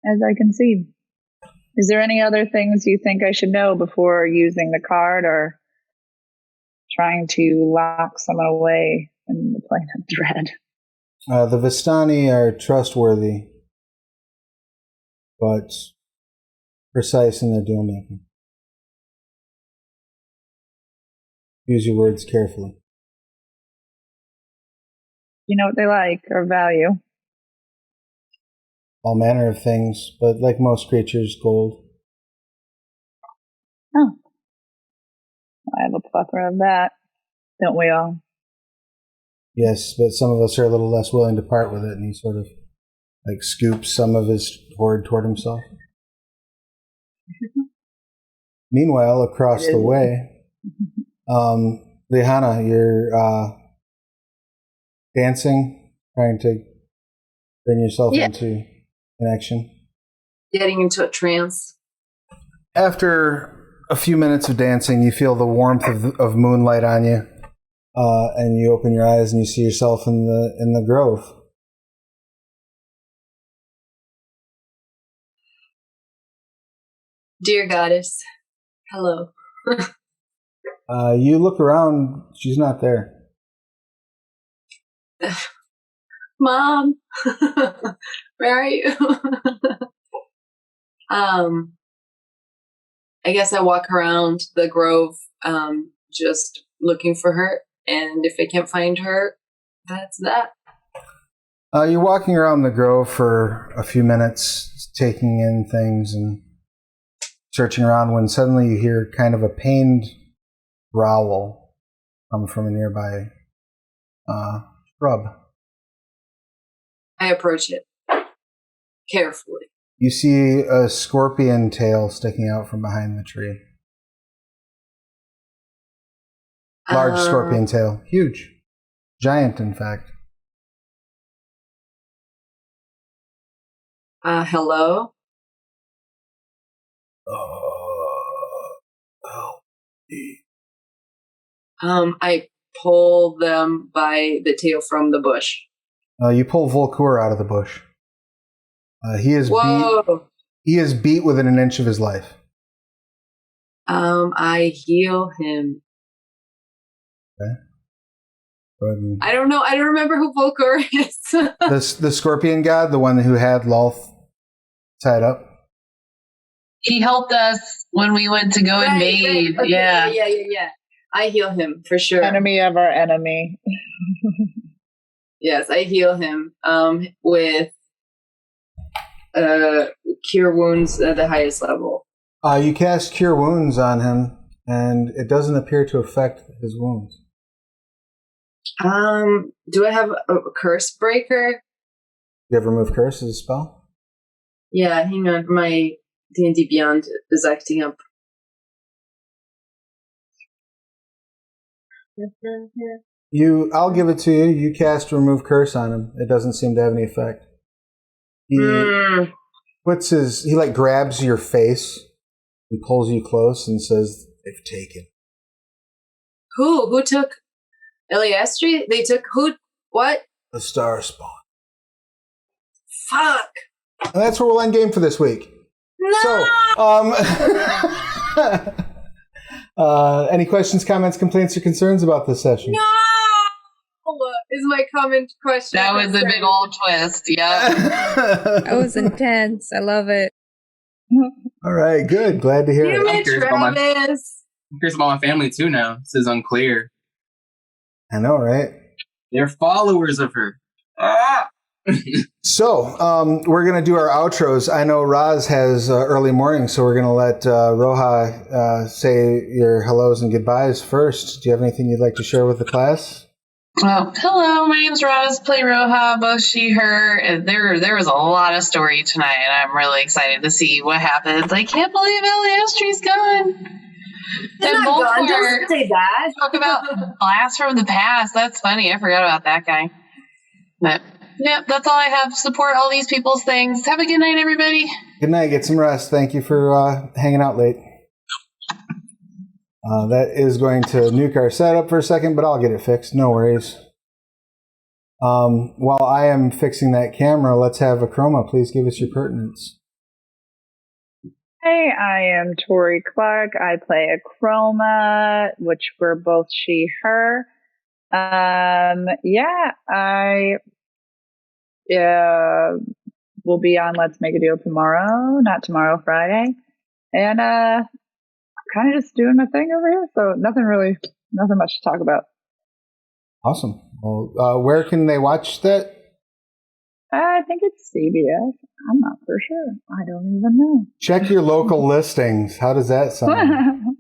S2: As I concede. Is there any other things you think I should know before using the card or trying to lock someone away in the plane of dread?
S1: The Vistani are trustworthy, but precise in their deal making. Use your words carefully.
S2: You know what they like or value?
S1: All manner of things, but like most creatures, gold.
S2: Oh. I have a plethora of that. Don't we all?
S1: Yes, but some of us are a little less willing to part with it, and he sort of scoops some of his hoard toward himself. Meanwhile, across the way, Lehana, you're dancing, trying to bring yourself into connection.
S4: Getting into a trance.
S1: After a few minutes of dancing, you feel the warmth of moonlight on you, and you open your eyes and you see yourself in the grove.
S4: Dear goddess, hello.
S1: You look around, she's not there.
S4: Mom, where are you? I guess I walk around the grove, just looking for her, and if I can't find her, that's that.
S1: You're walking around the grove for a few minutes, taking in things and searching around when suddenly you hear kind of a pained growl come from a nearby shrub.
S4: I approach it carefully.
S1: You see a scorpion tail sticking out from behind the tree. Large scorpion tail. Huge. Giant, in fact.
S4: Hello?
S1: Help me.
S4: I pull them by the tail from the bush.
S1: You pull Volkur out of the bush. He is
S4: Whoa!
S1: beat. He is beat within an inch of his life.
S4: I heal him.
S1: Okay. Go ahead and...
S4: I don't know. I don't remember who Volkur is.
S1: the scorpion god, the one who had Lolth tied up.
S7: He helped us when we went to go invade.
S4: Right. Okay,
S7: yeah.
S4: I heal him for sure.
S2: Enemy of our enemy.
S4: Yes, I heal him with cure wounds at the highest level.
S1: You cast Cure Wounds on him, and it doesn't appear to affect his wounds.
S4: Do I have a curse breaker?
S1: You have Remove Curse as a spell?
S4: Yeah, hang on. My D&D Beyond is acting up.
S1: I'll give it to you. You cast Remove Curse on him. It doesn't seem to have any effect. He he grabs your face and pulls you close and says, "They've taken."
S4: Who took Eliastri? They took who? What?
S1: The Star Spawn.
S4: Fuck.
S1: And that's where we'll end game for this week.
S4: No!
S1: So, any questions, comments, complaints, or concerns about this session?
S4: No! Is my comment question.
S7: That was a big old twist. Yeah.
S3: That was intense. I love it.
S1: All right, good. Glad to hear
S4: Damn
S1: it.
S4: it, Travis.
S6: I'm curious about my family too now. This is unclear.
S1: I know, right?
S6: They're followers of her.
S1: So, we're going to do our outros. I know Raz has early morning, so we're going to let Roja say your hellos and goodbyes first. Do you have anything you'd like to share with the class?
S7: Well, hello, my name's Roz, play Roja, both she, her. And there was a lot of story tonight, and I'm really excited to see what happens. I can't believe Eliastri's gone.
S4: They're not gone. Don't say that.
S7: Talk about blast from the past. That's funny. I forgot about that guy. But, yeah, that's all I have. Support all these people's things. Have a good night, everybody.
S1: Good night. Get some rest. Thank you for hanging out late. That is going to nuke our setup for a second, but I'll get it fixed. No worries. While I am fixing that camera, let's have Akroma. Please give us your pertinence.
S2: Hey, I am Tori Clark. I play Akroma, which we're both she, her. I will be on Let's Make a Deal tomorrow, not tomorrow, Friday. And kind of just doing my thing over here, so nothing much to talk about.
S1: Awesome. Well, where can they watch that?
S2: I think it's CBS. I'm not for sure. I don't even know.
S1: Check your local listings. How does that sound?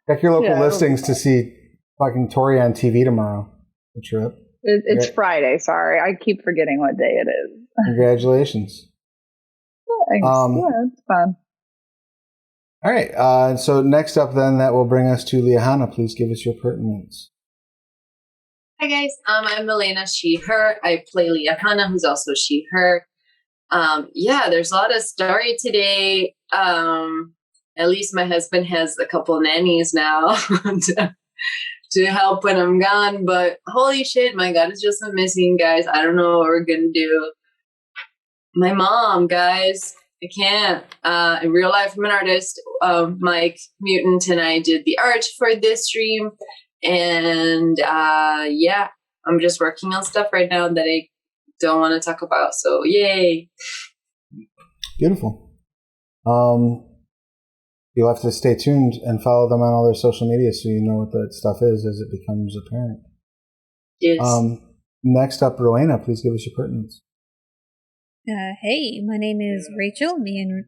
S1: Check your local listings to see fucking Tori on TV tomorrow. The trip.
S2: It's Friday. Sorry, I keep forgetting what day it is.
S1: Congratulations.
S2: Thanks. It's fun.
S1: All right. So next up, then, that will bring us to Liahana. Please give us your pertinence.
S4: Hi guys, I'm Elena, she, her. I play Liahana, who's also she, her. There's a lot of story today. At least my husband has a couple nannies now to help when I'm gone. But holy shit, my God, it's just been missing, guys. I don't know what we're gonna do. My mom, guys, I can't. In real life, I'm an artist. Mike Mutant and I did the art for this stream. And I'm just working on stuff right now that I don't want to talk about. So yay.
S1: Beautiful. You'll have to stay tuned and follow them on all their social media so you know what that stuff is as it becomes apparent.
S4: Yes.
S1: Next up, Rowena, please give us your pertinence.
S3: Hey, my name is Rachel. Me and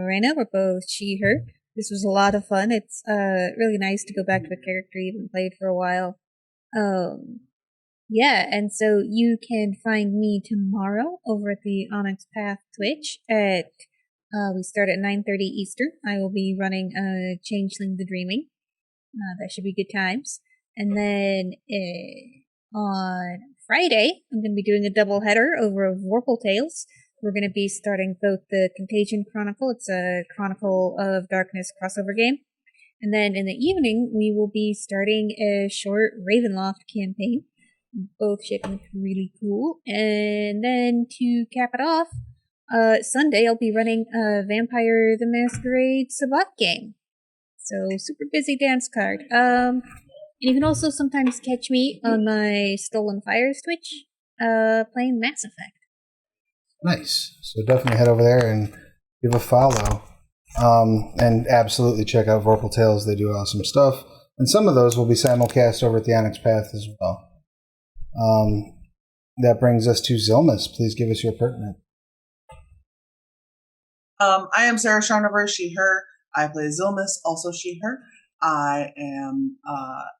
S3: Rena were both she, her. This was a lot of fun. It's really nice to go back to a character you haven't played for a while. Yeah, and so you can find me tomorrow over at the Onyx Path Twitch at we start at 9:30 Eastern. I will be running Changeling the Dreaming. That should be good times. And then on Friday, I'm going to be doing a double header over of Vorpal Tales. We're going to be starting both the Contagion Chronicle. It's a Chronicle of Darkness crossover game. And then in the evening, we will be starting a short Ravenloft campaign. Both shaping really cool. And then to cap it off, Sunday I'll be running a Vampire the Masquerade Sabbat game. So super busy dance card. And you can also sometimes catch me on my Stolen Fires Twitch, playing Mass Effect.
S1: Nice. So definitely head over there and give a follow. And absolutely check out Vorpal Tales. They do awesome stuff. And some of those will be simulcast over at the Onyx Path as well. That brings us to Zilmus. Please give us your pertinent.
S5: I am Sarah Sharnover, she, her. I play Zilmus, also she, her. I am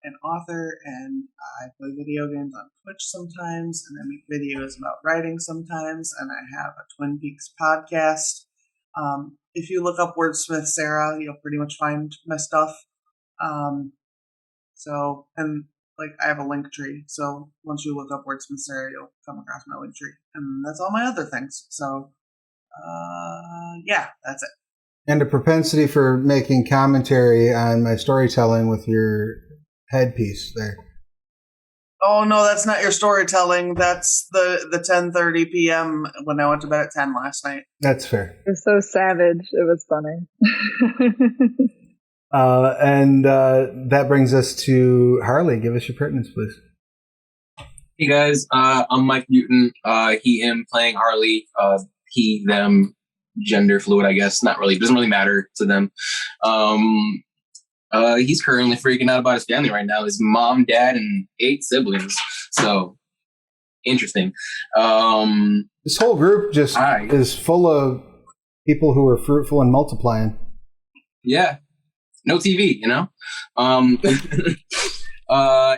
S5: an author, and I play video games on Twitch sometimes, and I make videos about writing sometimes, and I have a Twin Peaks podcast. If you look up Wordsmith Sarah, you'll pretty much find my stuff. I have a link tree, so once you look up Wordsmith Sarah, you'll come across my link tree, and that's all my other things. So, yeah, that's it.
S1: And a propensity for making commentary on my storytelling with your headpiece there.
S5: Oh no, that's not your storytelling. That's the 10:30 p.m. when I went to bed at 10 last night.
S1: That's fair.
S2: It was so savage. It was funny.
S1: And that brings us to Harley. Give us your pertinence, please.
S6: Hey guys, I'm Mike Newton. He, him, playing Harley. He, them, gender fluid, I guess. Not really. Doesn't really matter to them. He's currently freaking out about his family right now. His mom, dad, and 8 siblings. So, interesting.
S1: This whole group just is full of people who are fruitful and multiplying.
S6: Yeah. No TV, you know?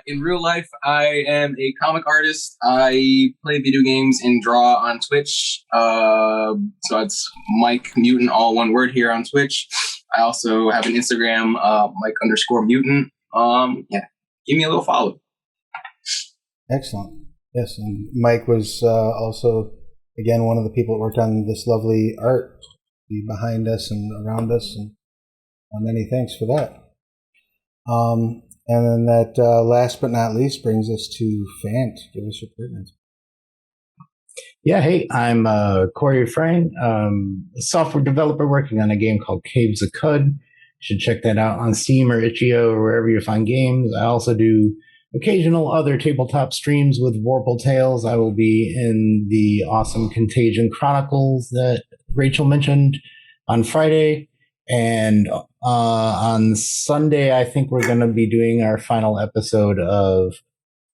S6: In real life, I am a comic artist. I play video games and draw on Twitch. So it's Mike Mutant, all one word here on Twitch. I also have an Instagram, Mike_Mutant. Yeah, give me a little follow.
S1: Excellent. Yes, and Mike was also, again, one of the people that worked on this lovely art behind us and around us, and many thanks for that. And then that last but not least brings us to Fant. Give us your pertinence.
S8: Yeah, hey, I'm Corey Frayne, a software developer working on a game called Caves of Cud. You should check that out on Steam or itch.io or wherever you find games. I also do occasional other tabletop streams with Vorpal Tales. I will be in the awesome Contagion Chronicles that Rachel mentioned on Friday. And on Sunday, I think we're going to be doing our final episode of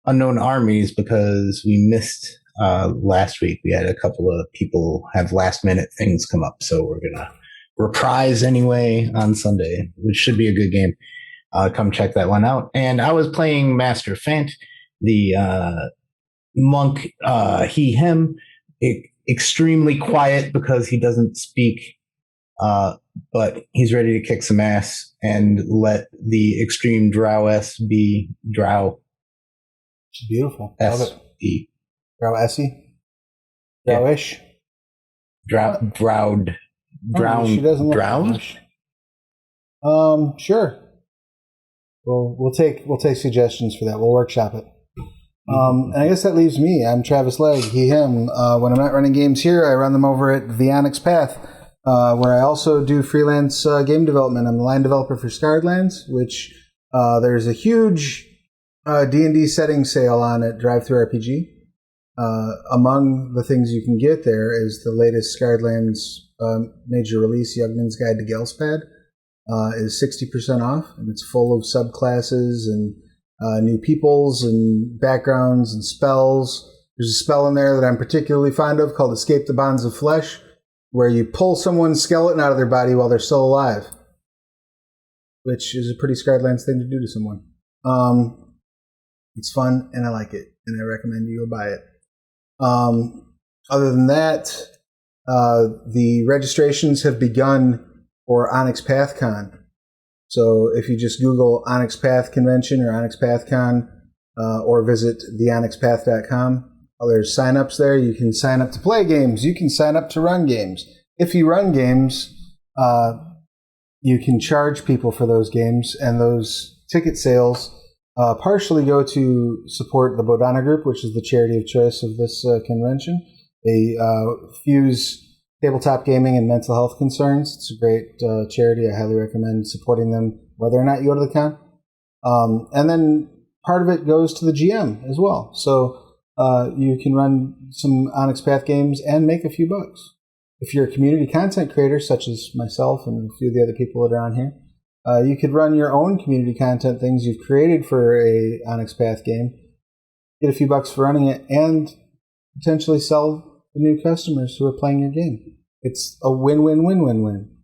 S8: Unknown Armies because we missed last week. We had a couple of people have last-minute things come up, so we're going to reprise anyway on Sunday, which should be a good game. Come check that one out. And I was playing Master Fant, the monk, he, him, extremely quiet because he doesn't speak. But he's ready to kick some ass and let the extreme Drowess be Drow.
S1: Beautiful.
S8: S-E.
S1: Drowessy? Drowish?
S8: Drowned.
S1: She doesn't look
S8: Drowned?
S1: Sure. We'll take suggestions for that. We'll workshop it. And I guess that leaves me. I'm Travis Legg, he, him. When I'm not running games here, I run them over at the Onyx Path. Where I also do freelance game development. I'm the line developer for Scarred Lands, which there's a huge D&D setting sale on at DriveThruRPG. Among the things you can get there is the latest Scarred Lands major release, Youngman's Guide to Gelspad, is 60% off, and it's full of subclasses and new peoples and backgrounds and spells. There's a spell in there that I'm particularly fond of called Escape the Bonds of Flesh, where you pull someone's skeleton out of their body while they're still alive, which is a pretty Scarredlands thing to do to someone. It's fun, and I like it, and I recommend you go buy it. Other than that, the registrations have begun for Onyx PathCon. So if you just Google Onyx Path Convention or Onyx PathCon, or visit theonyxpath.com, there's sign-ups there. You can sign up to play games. You can sign up to run games. If you run games, you can charge people for those games, and those ticket sales partially go to support the Bodhana Group, which is the charity of choice of this convention. They fuse tabletop gaming and mental health concerns. It's a great charity. I highly recommend supporting them, whether or not you go to the con. And then part of it goes to the GM as well. So you can run some Onyx Path games and make a few bucks. If you're a community content creator, such as myself and a few of the other people that are on here, you could run your own community content things you've created for a Onyx Path game, get a few bucks for running it, and potentially sell the new customers who are playing your game. It's a win-win-win-win-win.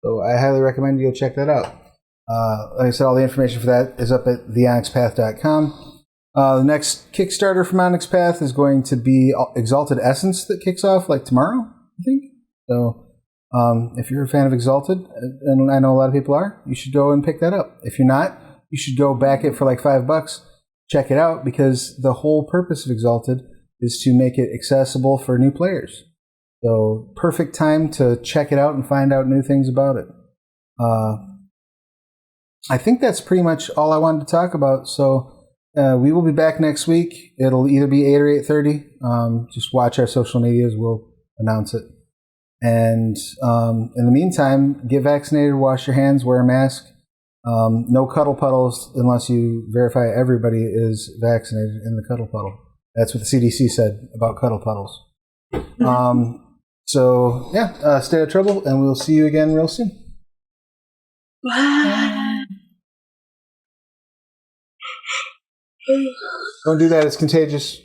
S1: So I highly recommend you go check that out. Like I said, all the information for that is up at theonyxpath.com. The next Kickstarter from Onyx Path is going to be Exalted Essence that kicks off like tomorrow, I think. So if you're a fan of Exalted, and I know a lot of people are, you should go and pick that up. If you're not, you should go back it for like $5. Check it out, because the whole purpose of Exalted is to make it accessible for new players. So perfect time to check it out and find out new things about it. I think that's pretty much all I wanted to talk about. So we will be back next week. It'll either be 8 or 8:30. Just watch our social medias. We'll announce it. And in the meantime, get vaccinated, wash your hands, wear a mask. No cuddle puddles unless you verify everybody is vaccinated in the cuddle puddle. That's what the CDC said about cuddle puddles. So, yeah, stay out of trouble, and we'll see you again real soon. Don't do that. It's contagious.